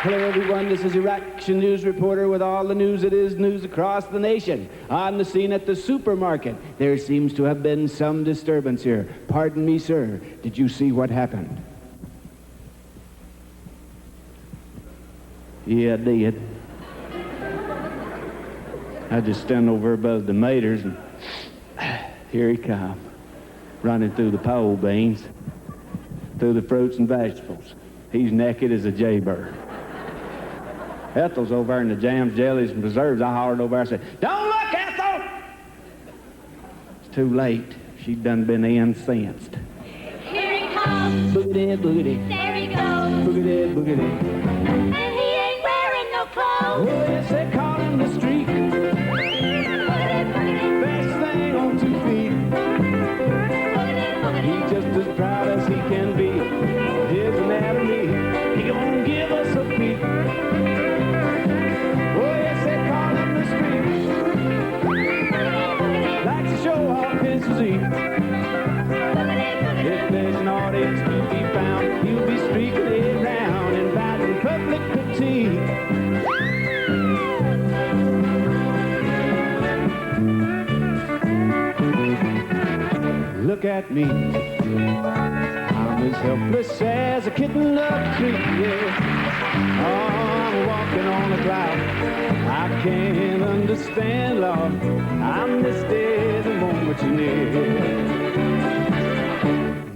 Hello, everyone. This is your Action News reporter with all the news that is news across the nation. On the scene at the supermarket, there seems to have been some disturbance here. Pardon me, sir. Did you see what happened? Yeah, I did. I just stand over above the maters, and here he comes, running through the pole beans, through the fruits and vegetables. He's naked as a jaybird. Ethel's over there in the jams, jellies, and preserves. I hollered over there and said, "Don't look, Ethel!" It's too late. She'd done been incensed. Here he comes. Boogity, boogity. There he goes. Boogity, boogity. And he ain't wearing no clothes. Oh, yes, they call him the streak. Best thing on 2 feet. He's just as proud as he can be. His anatomy, he gonna give us a peek. Show off his physique. If there's an audience to be found, he'll be streaking it round, inviting public critique. Look at me, I'm as helpless as a kitten up a tree, yeah. Oh, I'm walking on a cloud, I can't understand law. I'm misty the moment you're near.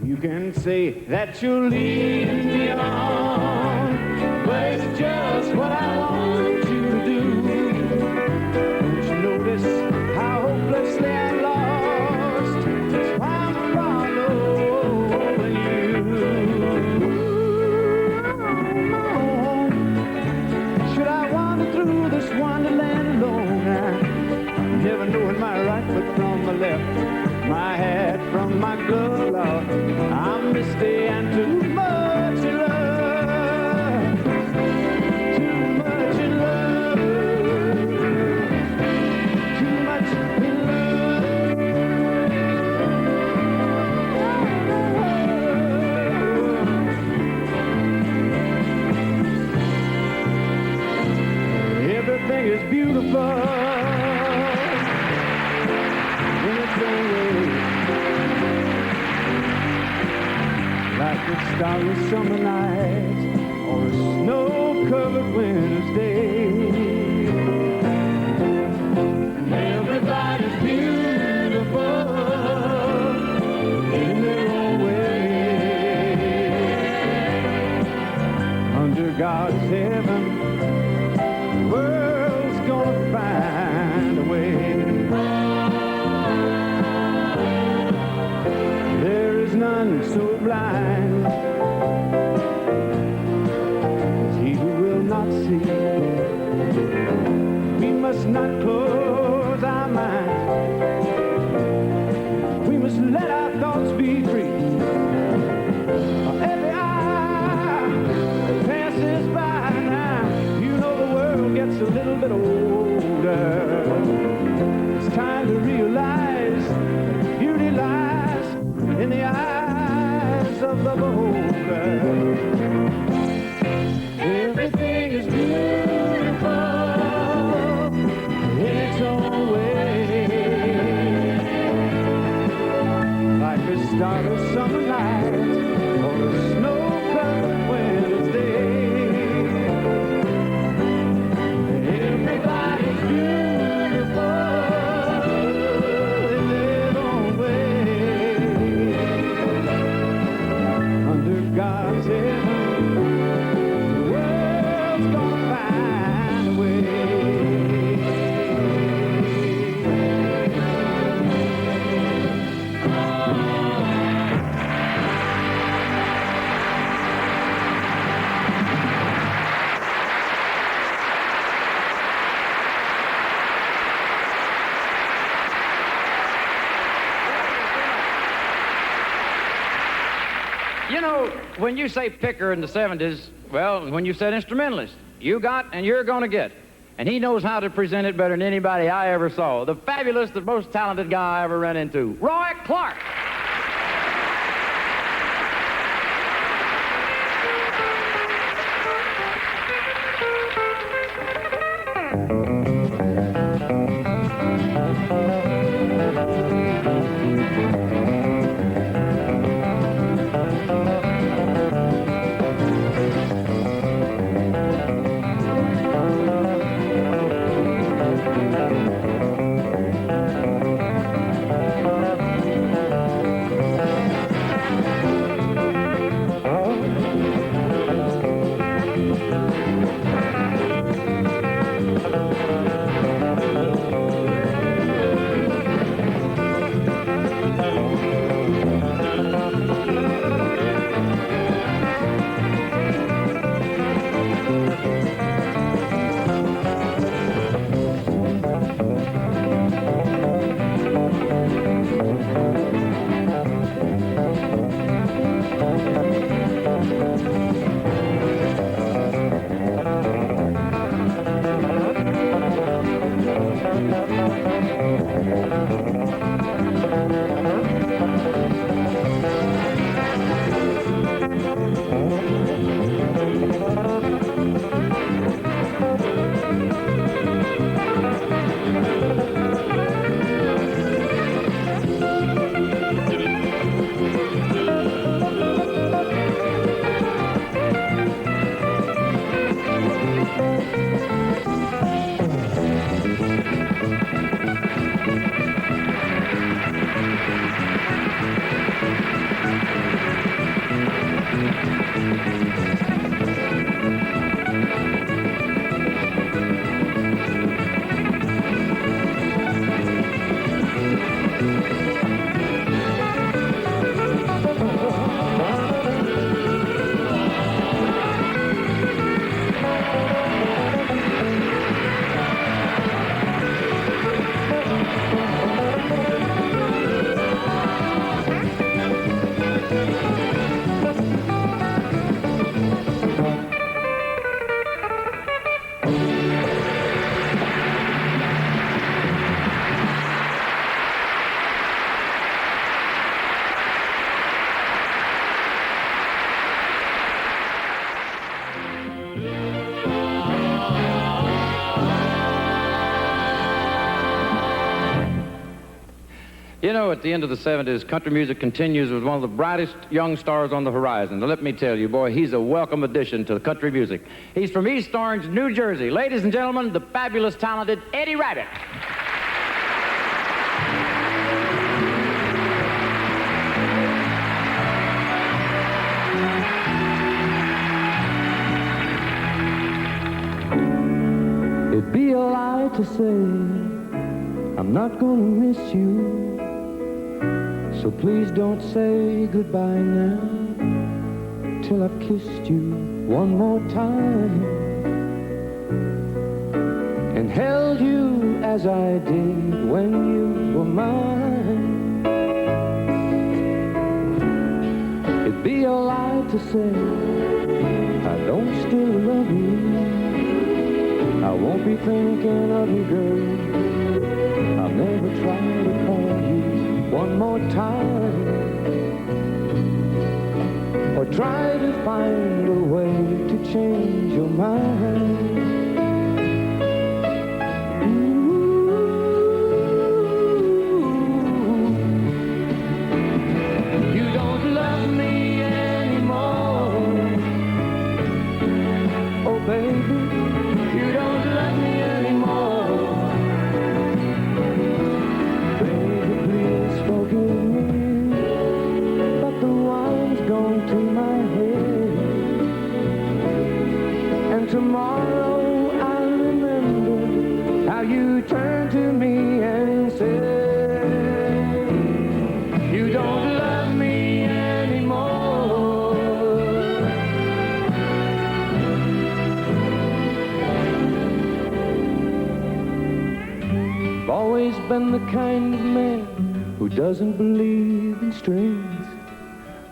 You can say that you're leading me on, but it's just what I want you to do. Don't you notice how hopelessly I'm lost? That's why I'm following you. Should I wander through this wonderland alone? Never knowing my right foot from my left, my hat from my glove. I'm misty and too much in love, too much in love, too much in love. Everything is beautiful. Like a starry summer night or a snow-covered winter's day. And everybody's beautiful in their own way. Under God's heaven, the world's gonna find a way. There is none so blind as he who will not see. We must not close our minds. We must let our thoughts be free. Every hour that passes by now, you know the world gets a little bit older. It's time to realize that beauty lies in the eyes of the beholder. Everything is beautiful in its own way, like a start of summer night or a snow-covered winter's day. Everybody's beautiful in their own way. Under God's heaven, the world's gonna find a way. You know, when you say picker in the 70s, well, when you said instrumentalist, you got and you're going to get. And he knows how to present it better than anybody I ever saw. The fabulous, the most talented guy I ever ran into, Roy Clark. You know, at the end of the 70s, country music continues with one of the brightest young stars on the horizon. Now, let me tell you, boy, he's a welcome addition to country music. He's from East Orange, New Jersey. Ladies and gentlemen, the fabulous, talented Eddie Rabbitt. It'd be a lie to say I'm not gonna miss you. So please don't say goodbye now till I've kissed you one more time and held you as I did when you were mine. It'd be a lie to say I don't still love you. I won't be thinking of you, girl. I'll never try to call you one more time, or try to find a way to change your mind. You don't love me anymore, oh baby, you don't love me anymore. Forgive me, but the wine's gone to my head, and tomorrow I'll remember how you turned to me and said, you don't love me anymore. I've always been the kind of man who doesn't believe in strings.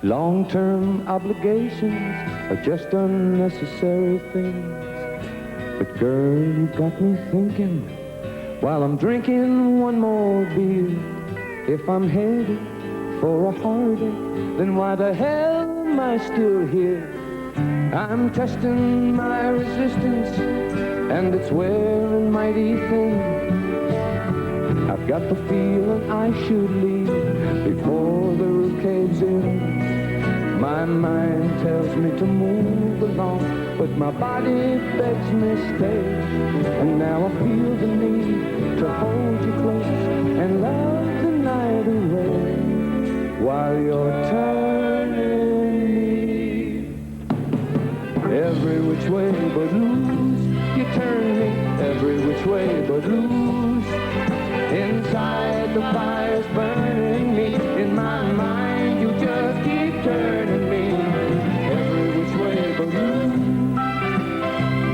Long-term obligations are just unnecessary things. But girl, you got me thinking while I'm drinking one more beer. If I'm headed for a heartache, then why the hell am I still here? I'm testing my resistance, and it's wearing mighty thin. I've got the feeling I should leave before the roof caves in. My mind tells me to move along, but my body begs me stay. And now I feel the need to hold you close and love the night away while you're turning me every which way but loose. You turn me every which way but loose. Inside the fire's burning me. In my mind you just keep turning me every which way but loose.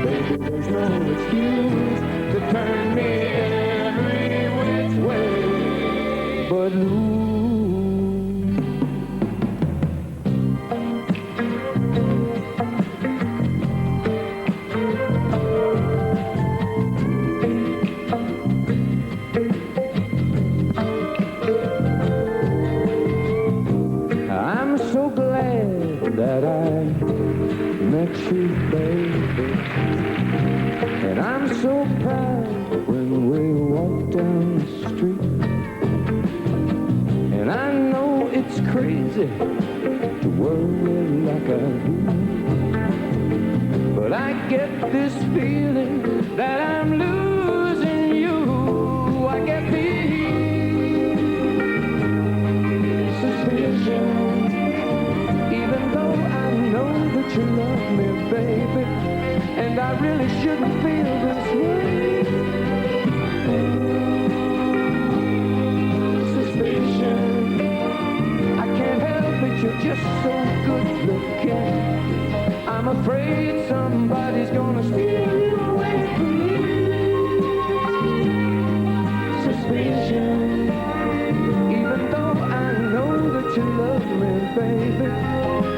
Baby, there's no excuse to turn me every which way but loose. That I met you, baby, and I'm so proud when we walk down the street. And I know it's crazy to worry like I do, but I get this feeling that I'm losing you. I get the suspicion. You love me, baby, and I really shouldn't feel this way. Suspicion, I can't help it, you're just so good looking. I'm afraid somebody's gonna steal you away from me. Suspicion, even though I know that you love me, baby,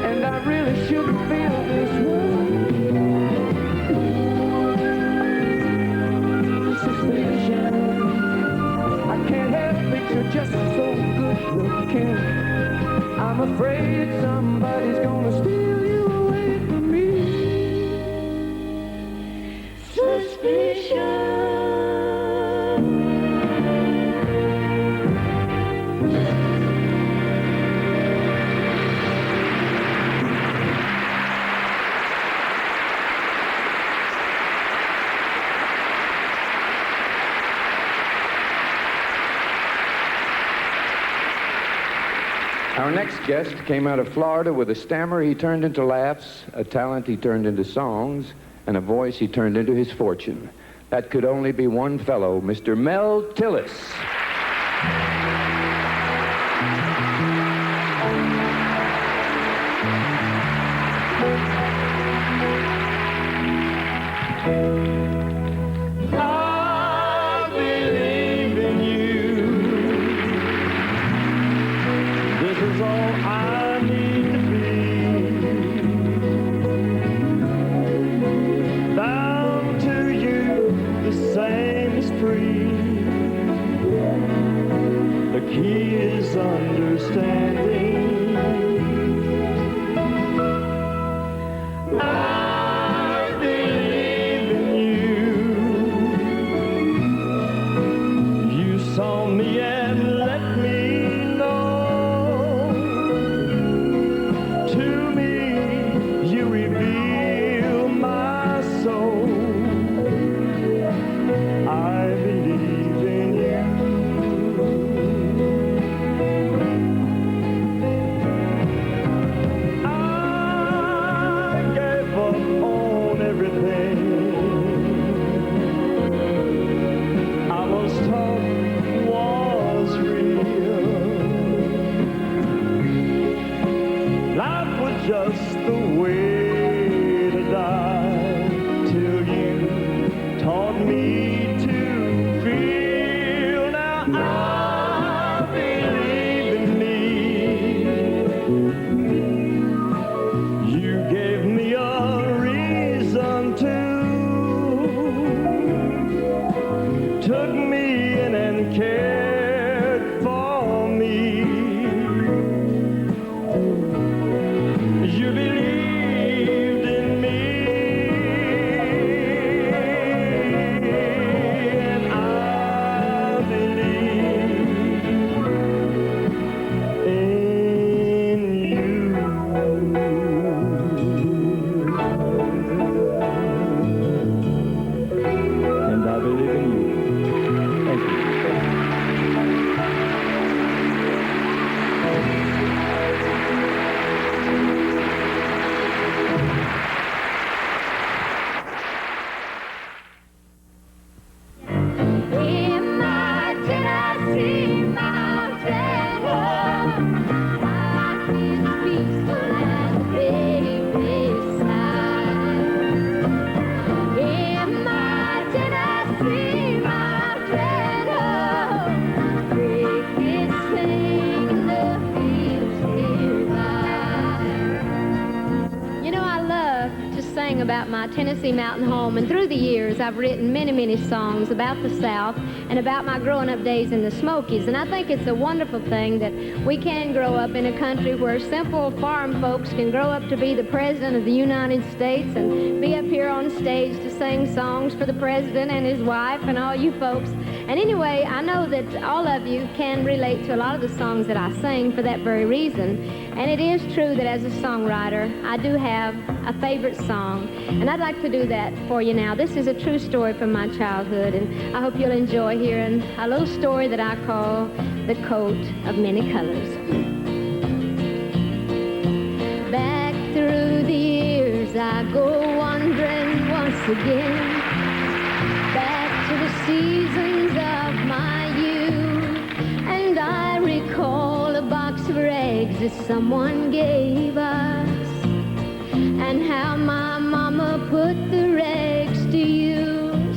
and I really shouldn't feel this way. Suspicion, I can't help it, you're just so good looking. I'm afraid somebody's gonna steal you away from me. Suspicion. Our next guest came out of Florida with a stammer he turned into laughs, a talent he turned into songs, and a voice he turned into his fortune. That could only be one fellow, Mr. Mel Tillis. sing about my Tennessee mountain home, and through the years I've written many, many songs about the South and about my growing up days in the Smokies. And I think it's a wonderful thing that we can grow up in a country where simple farm folks can grow up to be the President of the United States and be up here on stage to sing songs for the President and his wife and all you folks. And anyway, I know that all of you can relate to a lot of the songs that I sing for that very reason. And it is true that as a songwriter, I do have a favorite song. And I'd like to do that for you now. This is a true story from my childhood, and I hope you'll enjoy hearing a little story that I call The Coat of Many Colors. Back through the years I go wandering once again, back to the seasons of my youth, and I recall a box of rags that someone gave us, and how my mama put the rags to use.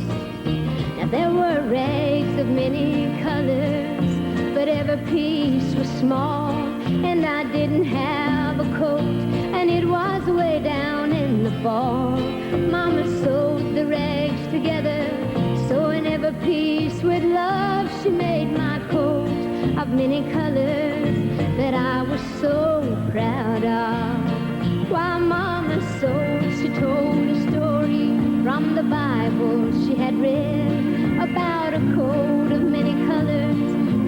Now there were rags of many colors, but every piece was small, and I didn't have a coat, and it was way down in the fall. Mama sewed the rags together, sewing every piece with love. She made my coat of many colors that I was so proud of. While Mama sewed, she told a story from the Bible she had read about a coat of many colors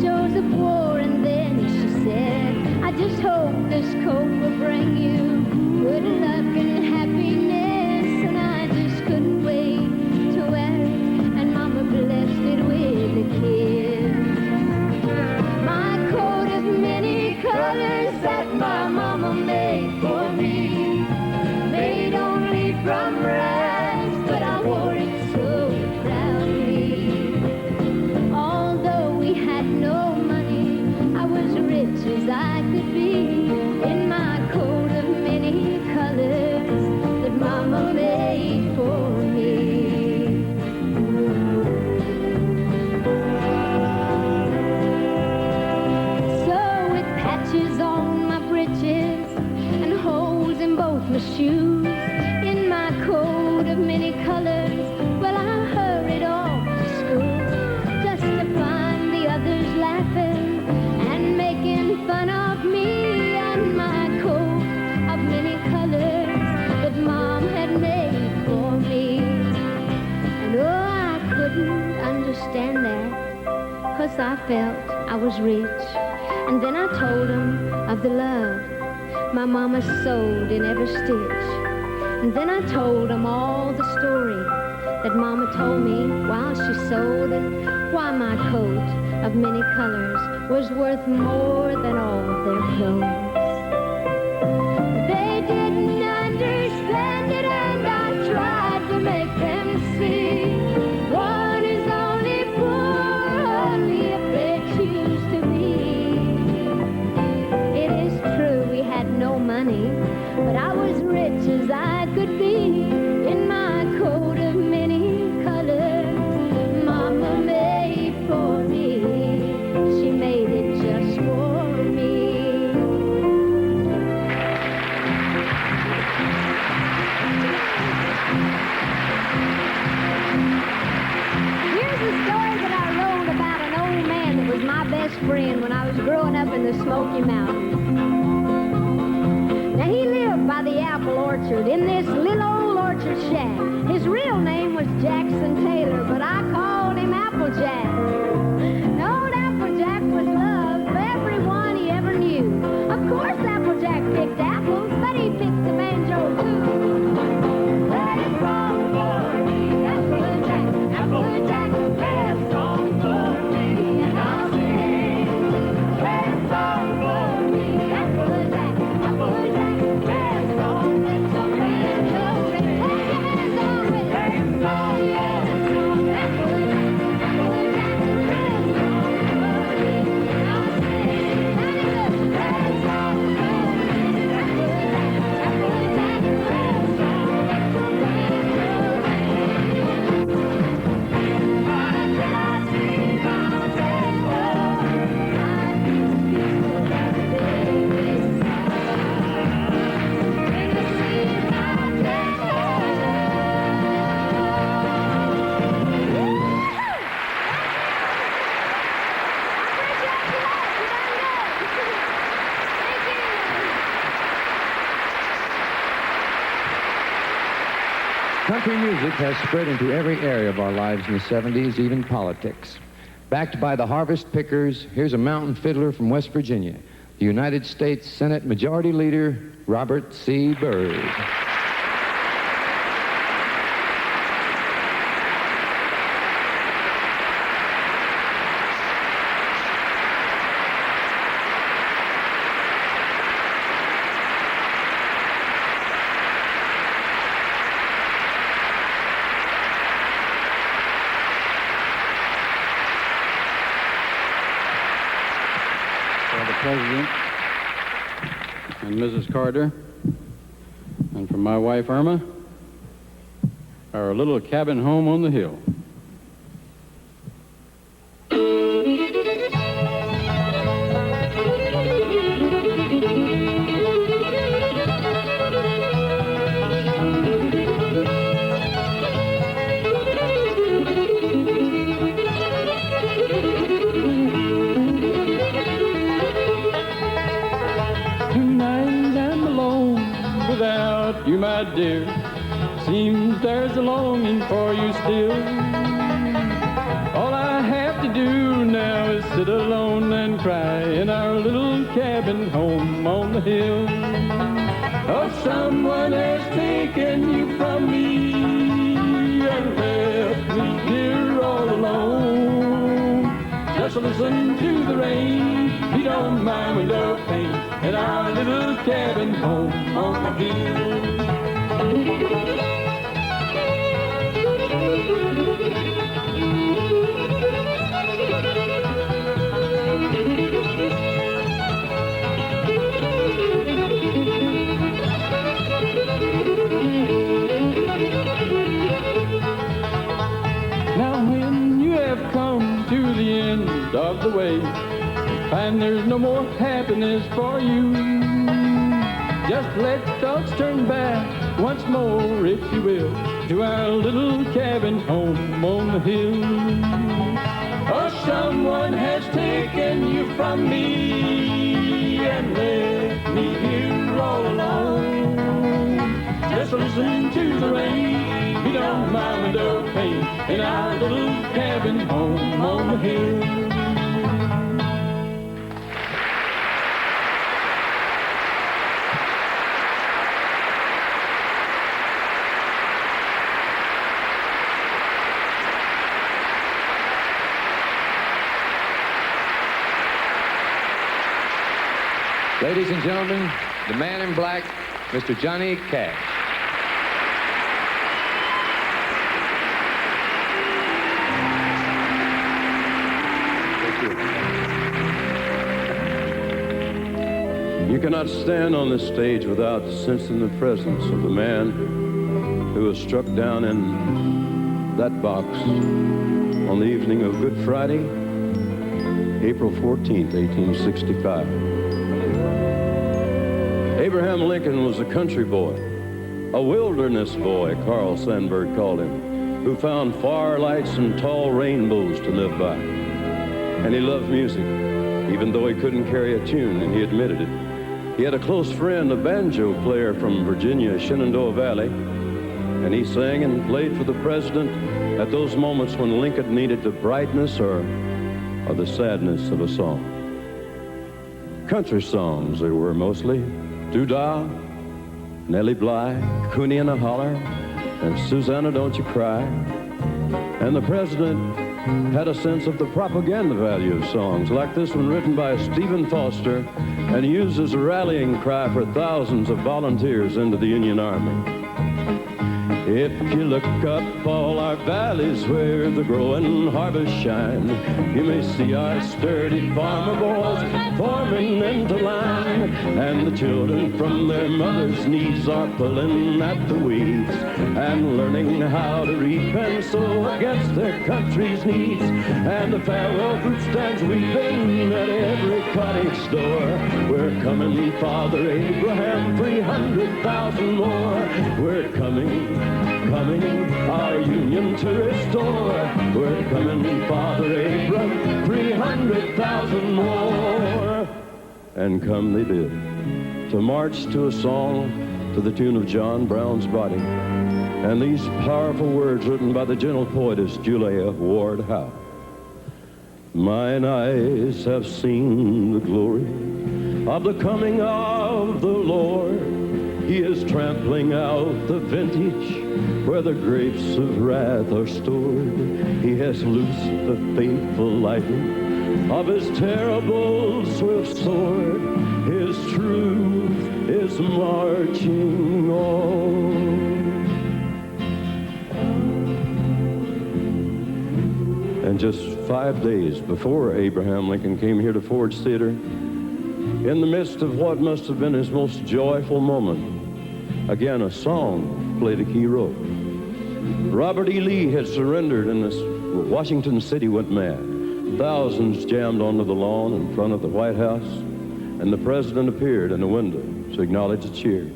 Joseph wore, and then she said, I just hope this coat will bring you good luck and happiness. And I just couldn't wait to wear it, and Mama blessed it with a kiss. My coat of many colors that my Mama made for me, made only from rags, but I wore it so proudly. Although we had no money, I was rich as I could be in my coat of many colors that Mama made for me. So with patches on my breeches and holes in both my shoes, in my coat of many colors, well, I hurried off to school, just to find the others laughing and making fun of me and my coat of many colors that Mom had made for me. And oh, I couldn't understand that, 'cause I felt I was rich. And then I told them of the love my Mama sewed in every stitch. And then I told them all the story that Mama told me while she sewed, and why my coat of many colors was worth more than all their clothes. They didn't understand it, and I tried to make them see. One is only poor only if they choose to be. It is true we had no money, but I was rich as I could be in my coat of many colors Mama made for me. She made it just for me. Here's a story that I wrote about an old man that was my best friend when I was growing up in the Smoky Mountains. Now, he lived by the apple orchard in this little old orchard shack. His real name was Jackson Taylor, but I called him Applejack. Now, old Applejack was loved by everyone he ever knew. Of course, Applejack picked apples, but he picked the banjo, too. Play a song for me, Applejack, Applejack, play a song for me, and I'll sing. Play a song for me, Applejack, Applejack, play a song that's a banjo. Play a song, play a song, yeah, a song, Applejack, Applejack, play Country music has spread into every area of our lives in the 70s, even politics. Backed by the Harvest Pickers, here's a mountain fiddler from West Virginia, the United States Senate Majority Leader, Robert C. Byrd. President and Mrs. Carter, and from my wife Irma, our little cabin home on the hill. You, my dear, seems there's a longing for you still. All I have to do now is sit alone and cry in our little cabin home on the hill. Oh, someone has taken you from me and left me here all alone. Just listen to the rain, you don't mind window pane in our little cabin home on the hill. Now when you have come to the end of the way, find there's no more happiness for you, just let thoughts turn back once more, if you will, to our little cabin home on the hill. Oh, someone has taken you from me and left me here all alone. Just listen to the rain, you don't mind window pane in our little cabin home on the hill. Ladies and gentlemen, the man in black, Mr. Johnny Cash. You cannot stand on this stage without sensing the presence of the man who was struck down in that box on the evening of Good Friday, April 14th, 1865. Abraham Lincoln was a country boy, a wilderness boy, Carl Sandburg called him, who found far lights and tall rainbows to live by. And he loved music, even though he couldn't carry a tune, and he admitted it. He had a close friend, a banjo player from Virginia, Shenandoah Valley, and he sang and played for the president at those moments when Lincoln needed the brightness or the sadness of a song. Country songs they were mostly. Doo-Dah, Nellie Bly, Cooney in a Holler, and Susanna Don't You Cry. And the president had a sense of the propaganda value of songs, like this one written by Stephen Foster and used as a rallying cry for thousands of volunteers into the Union Army. If you look up all our valleys where the growing harvest shine, you may see our sturdy farmer boys forming into line, and the children from their mothers' knees are pulling at the weeds and learning how to reap and sow against their country's needs. And the farewell fruit stands weeping at every cottage door. We're coming, Father Abraham, 300,000 more. We're coming, our union to restore. We're coming, Father Abraham, 300,000 more. And come they did, to march to a song to the tune of John Brown's Body. and these powerful words written by the gentle poetess Julia Ward Howe. Mine eyes have seen the glory of the coming of the Lord. He is trampling out the vintage where the grapes of wrath are stored. He has loosed the fateful lightning of his terrible swift sword. His truth is marching on. And just 5 days before Abraham Lincoln came here to Ford's Theater, in the midst of what must have been his most joyful moment, again a song played a key role. Robert E. Lee had surrendered and Washington City went mad. Thousands jammed onto the lawn in front of the White House, and the president appeared in the window to acknowledge the cheers.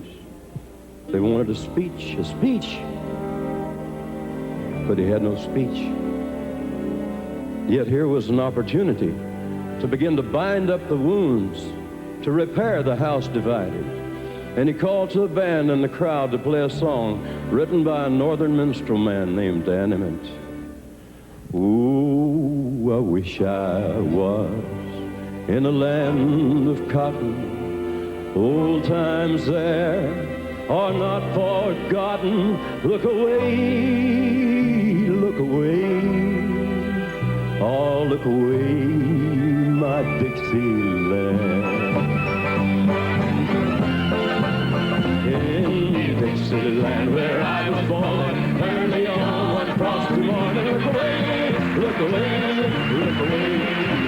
They wanted a speech, but he had no speech. Yet here was an opportunity to begin to bind up the wounds, to repair the house divided. And he called to the band and the crowd to play a song written by a northern minstrel man named Dan Emmett. Ooh, I wish I was in a land of cotton. Old times there are not forgotten. Look away, look away. Oh, look away, my Dixieland. In Dixieland, where I was born, early on one frosty morning. Look away, look away, look away,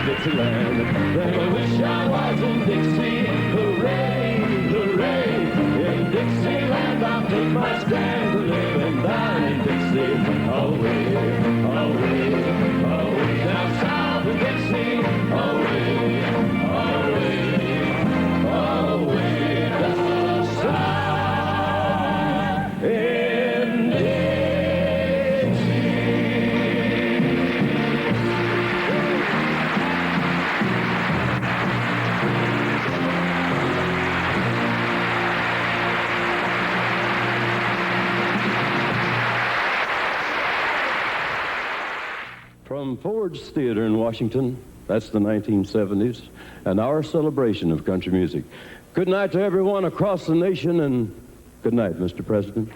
Dixieland. Then I wish I was in Dixie. Hooray, hooray. In Dixieland, I'll take my stand to live and die in Dixie. Away, away, away. Down south of Dixie, away, away, away, down south in Dixie. From Ford's Theater in Washington, that's the 1970s, and our celebration of country music. Good night to everyone across the nation, and good night, Mr. President.